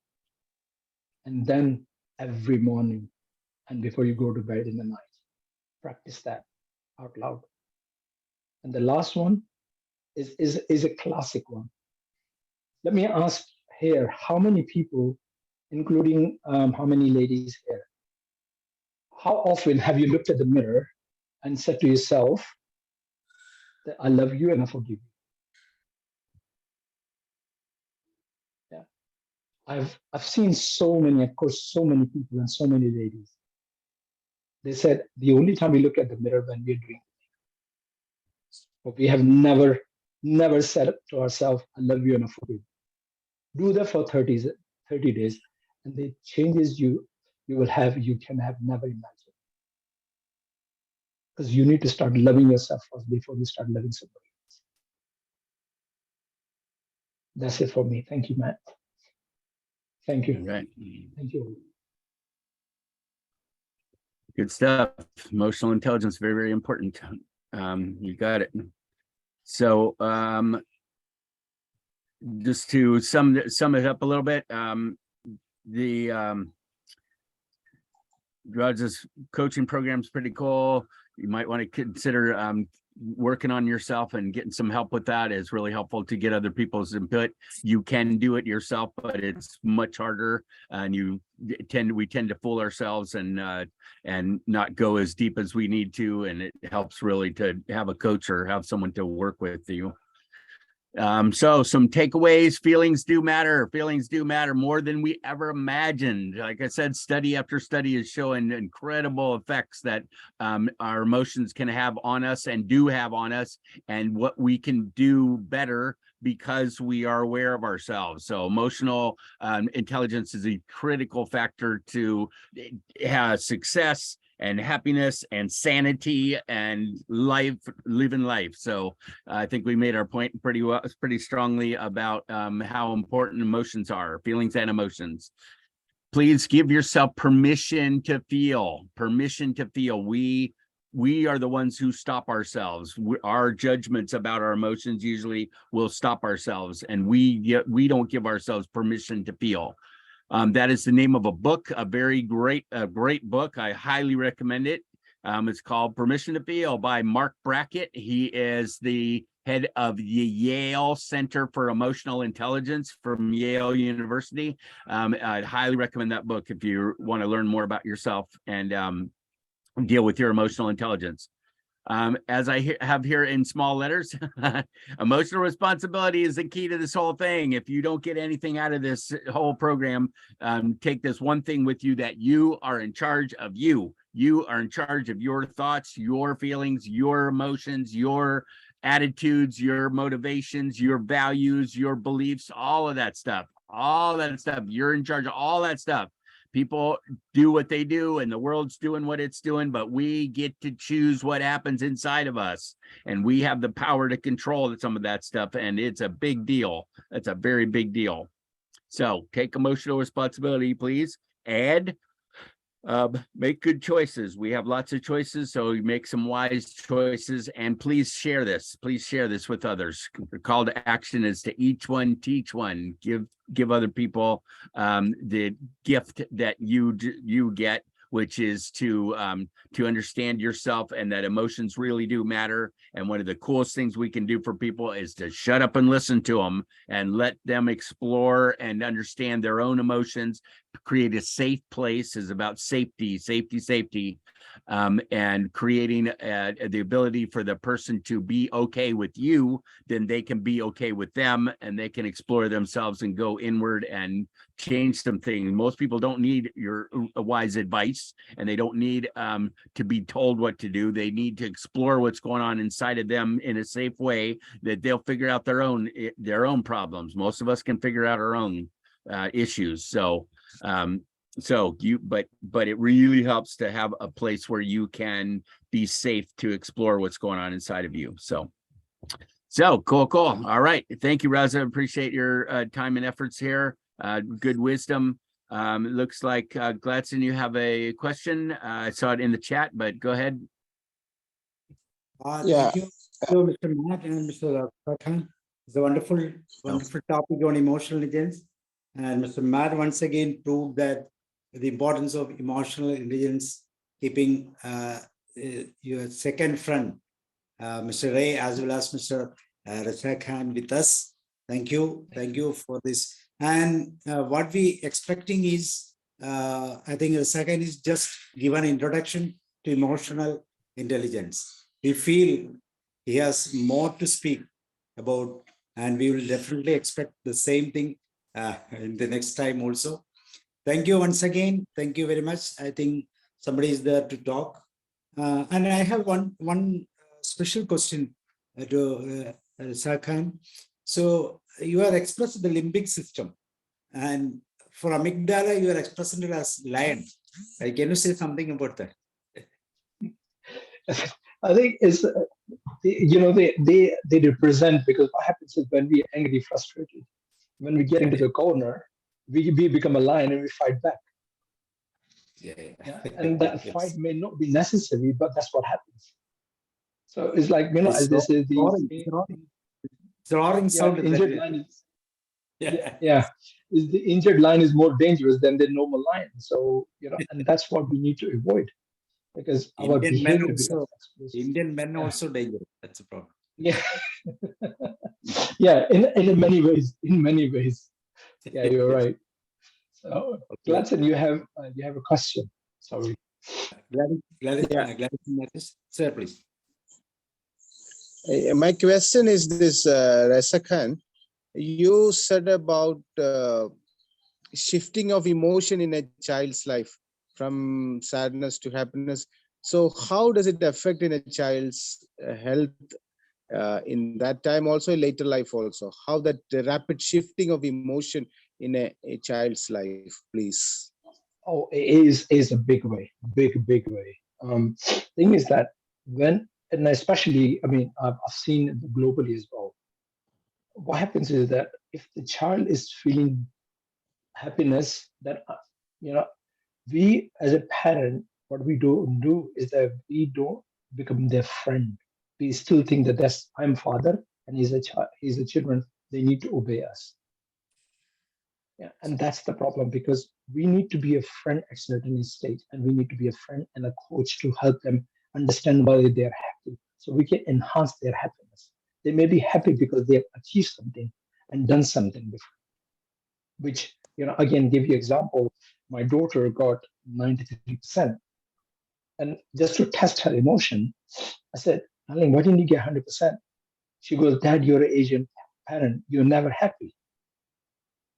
S2: And then every morning and before you go to bed in the night, practice that out loud. And the last one is a classic one. Let me ask here, how many people, including how many ladies here, how often have you looked at the mirror and said to yourself that I love you and I forgive you? Yeah. I've seen so many, of course, so many people and so many ladies. They said the only time we look at the mirror when we're doing it. But we have never said to ourselves, I love you and I forgive you. Do that for 30 days, and the changes you can have never imagined. Because you need to start loving yourself first before you start loving somebody else. That's it for me. Thank you, Matt. Thank you.
S3: Right.
S2: Thank you.
S3: Good stuff. Emotional intelligence, very, very important. You got it. So just to sum it up a little bit, the Raza's coaching program is pretty cool. You might want to consider working on yourself, and getting some help with that is really helpful to get other people's input. You can do it yourself, but it's much harder, and we tend to fool ourselves and not go as deep as we need to. And it helps really to have a coach or have someone to work with you. So some takeaways: feelings do matter. Feelings do matter more than we ever imagined. Like I said, study after study is showing incredible effects that our emotions can have on us and do have on us, and what we can do better because we are aware of ourselves. So emotional intelligence is a critical factor to success and happiness and sanity and living life. So I think we made our point pretty strongly about how important emotions are, feelings and emotions. Please give yourself permission to feel. Permission to feel. We are the ones who stop ourselves. Our judgments about our emotions usually will stop ourselves, and we don't give ourselves permission to feel. That is the name of a book, a great book. I highly recommend it. It's called Permission to Feel by Mark Brackett. He is the head of the Yale Center for Emotional Intelligence from Yale University. I'd highly recommend that book if you want to learn more about yourself and deal with your emotional intelligence. As I have here in small letters, emotional responsibility is the key to this whole thing. If you don't get anything out of this whole program, take this one thing with you, that you are in charge of you. You are in charge of your thoughts, your feelings, your emotions, your attitudes, your motivations, your values, your beliefs, all of that stuff. All that stuff. You're in charge of all that stuff. People do what they do and the world's doing what it's doing, but we get to choose what happens inside of us, and we have the power to control some of that stuff, and it's a big deal. It's a very big deal. So take emotional responsibility, please. Add make good choices. We have lots of choices, so you make some wise choices, and please share this. Please share this with others. The call to action is to each one teach one. Give other people the gift that you get, which is to understand yourself and that emotions really do matter. And one of the coolest things we can do for people is to shut up and listen to them and let them explore and understand their own emotions. Create a safe place is about safety, and creating the ability for the person to be okay with you, then they can be okay with them, and they can explore themselves and go inward and change some things. Most people don't need your wise advice, and they don't need to be told what to do. They need to explore what's going on inside of them in a safe way that they'll figure out their own problems. Most of us can figure out our own issues. But it really helps to have a place where you can be safe to explore what's going on inside of you. So cool. All right. Thank you, Raza. Appreciate your time and efforts here. Good wisdom. It looks like Gladson, you have a question. I saw it in the chat, but go ahead.
S1: Thank you. So, Mr. Matt and Mr. Khan, it's a wonderful topic on emotional intelligence. And Mr. Matt once again proved that the importance of emotional intelligence, keeping your second friend, Mr. Ray, as well as Mr. Raza Khan with us. Thank you for this. And what we expecting is, I think Raza Khan is just given an introduction to emotional intelligence. We feel he has more to speak about, and we will definitely expect the same thing in the next time also. Thank you once again. Thank you very much. I think somebody is there to talk. And I have one special question to Raza Khan. So you are expressed the limbic system, and for amygdala, you are expressing it as lion. Can you say something about that?
S2: I think it's, they represent, because what happens is when we are angry, frustrated, when we get into the corner, we become a lion and we fight back. Yeah. And that
S1: Yes.
S2: fight may not be necessary, but that's what happens. So it's like,
S1: It's
S2: this is the
S1: roaring sound.
S2: injured lion is, is the injured lion is more dangerous than the normal lion. So, and that's what we need to avoid, because our behavior becomes explosive.
S1: Indian men also dangerous. That's a problem.
S2: Yeah. Yeah, in many ways. Yeah, you're right. So, Gladson, you have a question. Sorry.
S1: Gladys, sir, please.
S7: My question is this, Raza Khan, you said about shifting of emotion in a child's life from sadness to happiness. So how does it affect in a child's health in that time, also later life also? How that rapid shifting of emotion in a child's life, please?
S2: Oh, it is a big way, big way. Thing is that when, and especially, I mean, I've seen it globally as well. What happens is that if the child is feeling happiness, then you know, we as a parent, what we do is that we don't become their friend. We still think that that's I'm father and he's a child, he's a children. They need to obey us. Yeah, and that's the problem because we need to be a friend at certain stage, and we need to be a friend and a coach to help them understand why they're happy, so we can enhance their happiness. They may be happy because they have achieved something and done something before. Which again, give you example. My daughter got 93%, and just to test her emotion, I said, "Darling, why didn't you get 100%?" She goes, "Dad, you're an Asian parent. You're never happy."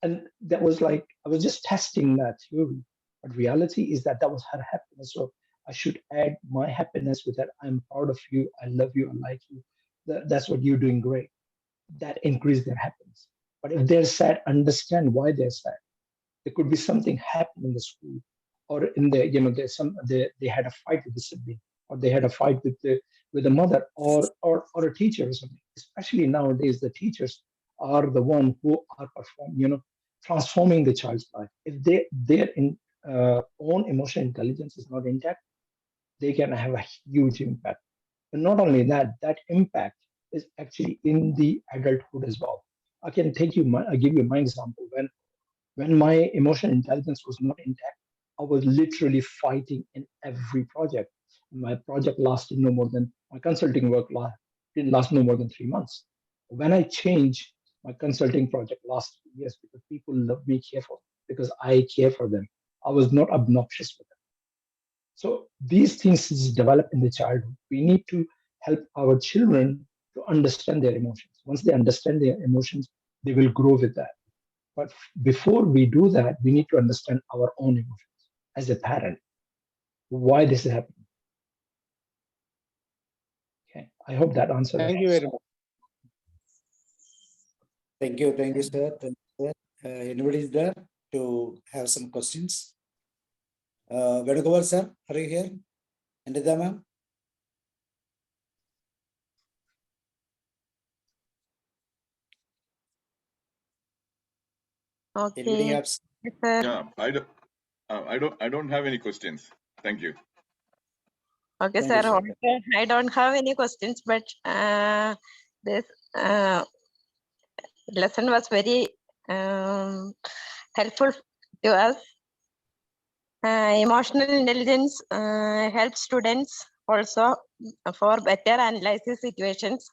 S2: And that was like, I was just testing that theory. But reality is that that was her happiness. So I should add my happiness with that. I'm proud of you. I love you. I like you. That's what you're doing great. That increase their happiness. But if they're sad, understand why they're sad. There could be something happened in the school, or in the there's they had a fight with the sibling, or they had a fight with the mother, or a teacher or something. Especially nowadays, the teachers are the one who are transforming the child's life. If their own emotional intelligence is not intact, they can have a huge impact. And not only that, that impact is actually in the adulthood as well. I can I give you my example. When my emotional intelligence was not intact, I was literally fighting in every project. My project lasted no more than my consulting work didn't last no more than 3 months. When I changed, my consulting project lasted years because people love me careful because I care for them. I was not obnoxious with them. So these things is develop in the childhood. We need to help our children to understand their emotions. Once they understand their emotions, they will grow with that. But before we do that, we need to understand our own emotions as a parent, why this is happening. Okay, I hope that answers.
S7: Thank you very much.
S1: Thank you, sir. Thank you, sir. Anybody is there to have some questions? Venugopaal sir, are you here? Andita ma'am? Anybody
S8: Okay,
S1: have?
S8: sir.
S9: Yeah, I don't have any questions. Thank you.
S8: Okay,
S1: Thank
S8: sir.
S1: you, sir.
S8: Okay, I don't have any questions, but this lesson was very helpful to us. Emotional intelligence helps students also for better analysis situations.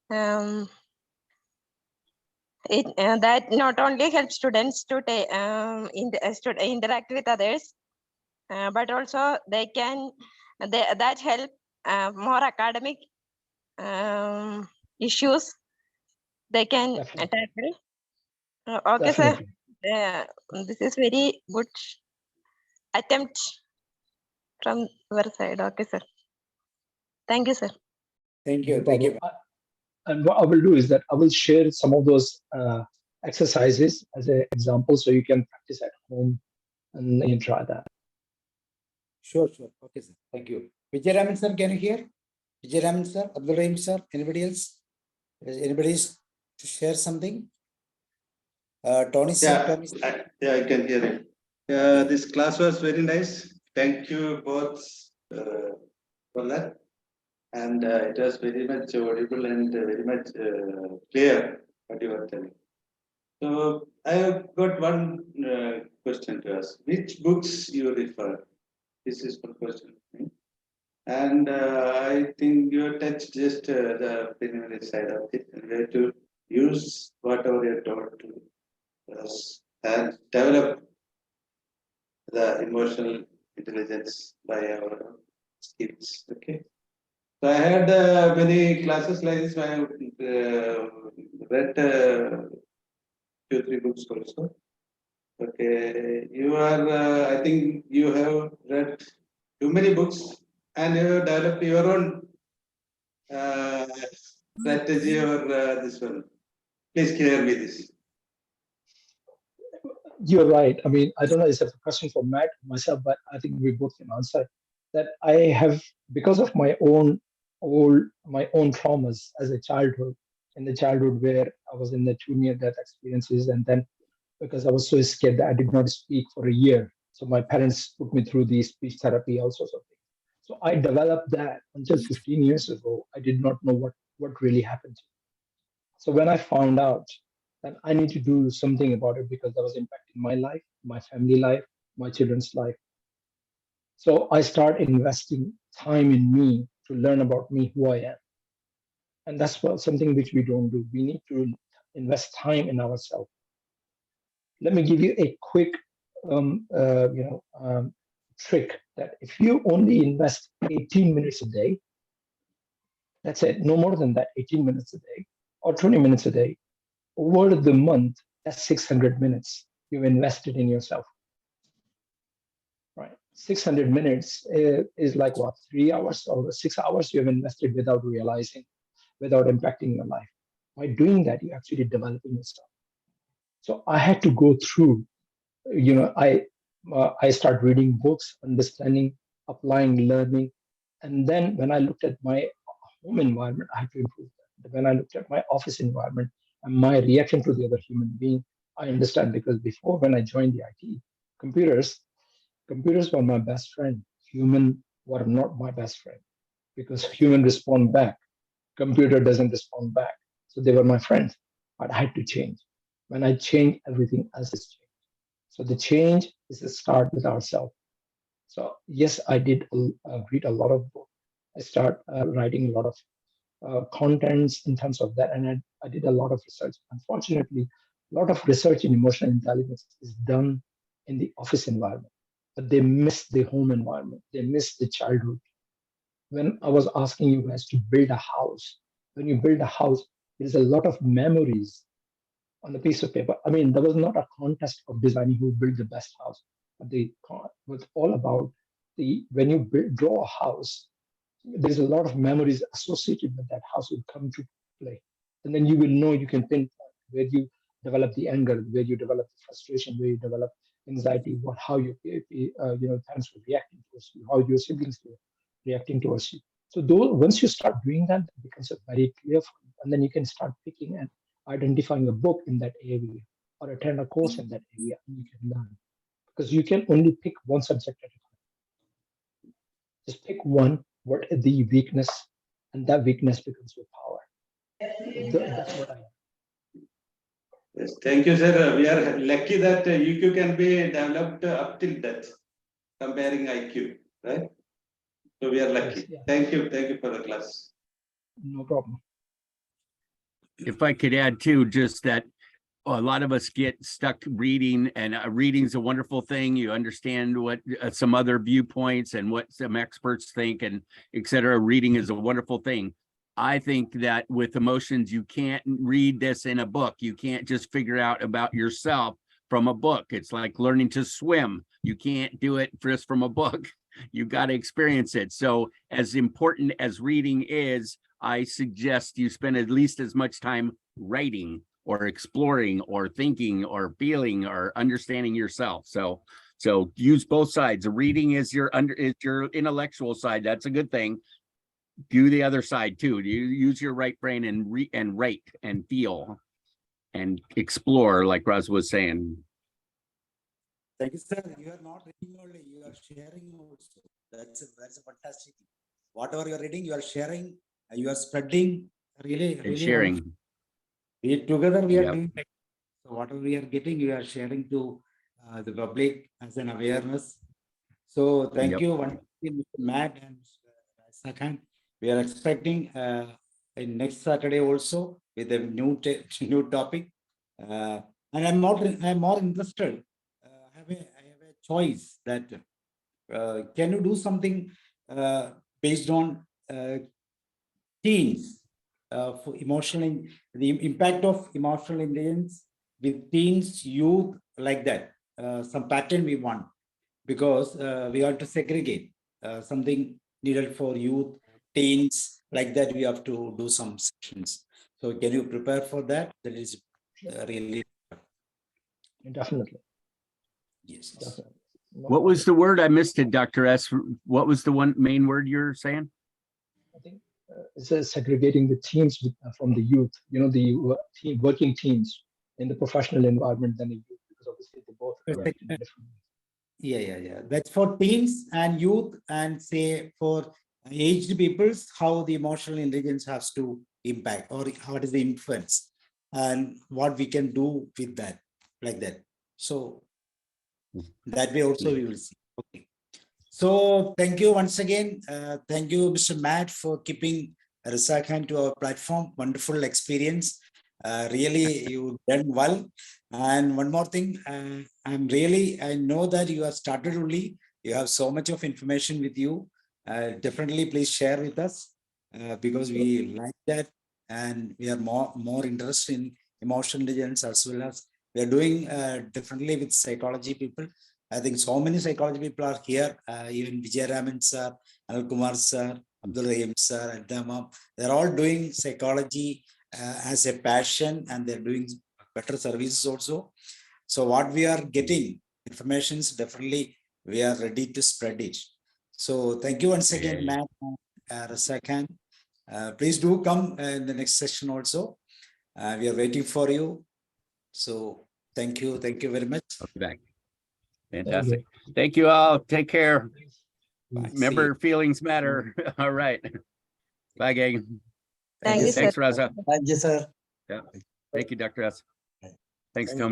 S8: That not only helps students to interact with others, but also that help more academic issues they can tackle. Okay,
S2: Definitely.
S8: sir. This is very good attempt from your side. Okay, sir. Thank you, sir.
S1: Thank you.
S2: No
S1: Thank you.
S2: problem. And what I will do is that I will share some of those exercises as an example, so you can practice at home and you try that.
S1: Sure. Okay, sir. Thank you. Vijayaraman sir, can you hear? Vijayaraman sir, Abdul Rahim sir, anybody else? Anybody to share something? Tony sir.
S10: Yeah, I can hear it. This class was very nice. Thank you both for that. And it was very much audible and very much clear what you were telling. So I have got one question to ask. Which books you refer? This is one question. And I think you touched just the preliminary side of it, and where to use whatever you're taught to us and develop the emotional intelligence by our skills. Okay. So I had many classes like this. I have read 2, 3 books also. Okay, you are. I think you have read too many books and you have developed your own strategy or this one. Please clear me this.
S2: You're right. I mean, I don't know, it's a question for Matt, myself, but I think we both can answer that. I have, because of my own traumas as a childhood, in the childhood where I was in the 2 near-death experiences, and then because I was so scared that I did not speak for a year. So my parents put me through the speech therapy, all sorts of things. So I developed that until 15 years ago. I did not know what really happened to me. So when I found out that I need to do something about it because that was impacting my life, my family life, my children's life. So I start investing time in me to learn about me, who I am. And that's something which we don't do. We need to invest time in ourselves. Let me give you a quick trick that if you only invest 18 minutes a day, that's it, no more than that, 18 minutes a day or 20 minutes a day, over the month, that's 600 minutes you've invested in yourself, right? 600 minutes is like what, 3 hours or 6 hours you have invested without realizing, without impacting your life. By doing that, you're actually developing yourself. So I had to go through, I start reading books, understanding, applying, learning. And then when I looked at my home environment, I had to improve that. When I looked at my office environment and my reaction to the other human being, I understand, because before, when I joined the IT, computers were my best friend. Human were not my best friend, because human respond back, computer doesn't respond back. So they were my friends, but I had to change. When I change, everything else is changed. So the change is to start with ourselves. So yes, I did read a lot of books. I start writing a lot of contents in terms of that, and I did a lot of research. Unfortunately, a lot of research in emotional intelligence is done in the office environment, but they miss the home environment. They miss the childhood. When I was asking you guys to build a house, when you build a house, there's a lot of memories on the piece of paper. I mean, there was not a contest of designing who built the best house, but it was all about the when you draw a house, there's a lot of memories associated with that house will come to play, and then you will know, you can pinpoint where you develop the anger, where you develop the frustration, where you develop anxiety, how your parents were reacting towards you, how your siblings were reacting towards you. So those, once you start doing that, it becomes a very clear for you, and then you can start picking and identifying a book in that area or attend a course in that area, and you can learn, because you can only pick one subject at a time. Just pick one, what is the weakness, and that weakness becomes your power. So that's what I do.
S10: Yes, thank you, sir. We are lucky that EQ can be developed up till death, comparing IQ, right? So we are lucky.
S2: Yes, yeah.
S10: Thank you for the class.
S2: No problem.
S3: If I could add too, just that a lot of us get stuck reading, and reading is a wonderful thing. You understand what some other viewpoints and what some experts think, and etc. Reading is a wonderful thing. I think that with emotions, you can't read this in a book. You can't just figure out about yourself from a book. It's like learning to swim. You can't do it just from a book. You got to experience it. So as important as reading is, I suggest you spend at least as much time writing or exploring or thinking or feeling or understanding yourself. So use both sides. Reading is your intellectual side. That's a good thing. Do the other side too. You use your right brain and write and feel and explore, like Raz was saying.
S1: Thank you, sir. You are not reading only, you are sharing also. That's a fantastic thing. Whatever you are reading, you are sharing, and you are spreading. Really
S3: sharing.
S1: Wonderful. Together we are doing. So whatever we are getting, you are sharing to the public as an awareness. So thank you, Mr. Matt and Raza Khan. We are expecting in next Saturday also with a new topic, and I'm more interested. I have a choice that can you do something based on teens, for the impact of emotional intelligence with teens, youth, like that. Some pattern we want, because we have to segregate something needed for youth, teens, like that. We have to do some sections. So can you prepare for that? That is really
S2: Definitely.
S1: yes.
S2: Definitely. No
S3: What was
S2: problem.
S3: the word? I missed it, Dr. S. What was the one main word you're saying?
S2: I think it's segregating the teams from the youth, the working teams in the professional environment than the youth, because obviously they both react in different ways.
S1: Yeah. That's for teens and youth, and say for aged peoples, how the emotional intelligence has to impact, or what is the influence, and what we can do with that, like that. So that way also we will see. Okay. So thank you once again. Thank you, Mr. Matt, for keeping Raza Khan to our platform. Wonderful experience. Really, you done well. And one more thing, I know that you have started only. You have so much of information with you. Definitely, please share with us, because we like that, and we are more interested in emotional intelligence, as well as we are doing differently with psychology people. I think so many psychology people are here, even Vijay Raman sir, Anil Kumar sir, Abdul Rahim sir, Adama. They're all doing psychology as a passion, and they're doing better services also. So what we are getting informations, definitely we are ready to spread it. So thank you once again, Matt, Raza Khan. Please do come in the next session also. We are waiting for you. So thank you very much.
S3: I'll be back. Fantastic. Thank you all. Take care.
S1: Bye.
S3: Remember, feelings matter. All right. Bye, gang.
S8: Thank you, sir.
S3: Thanks, Raza.
S1: Thank you, sir.
S3: Yeah. Thank you, Dr. S. Thanks, Tom.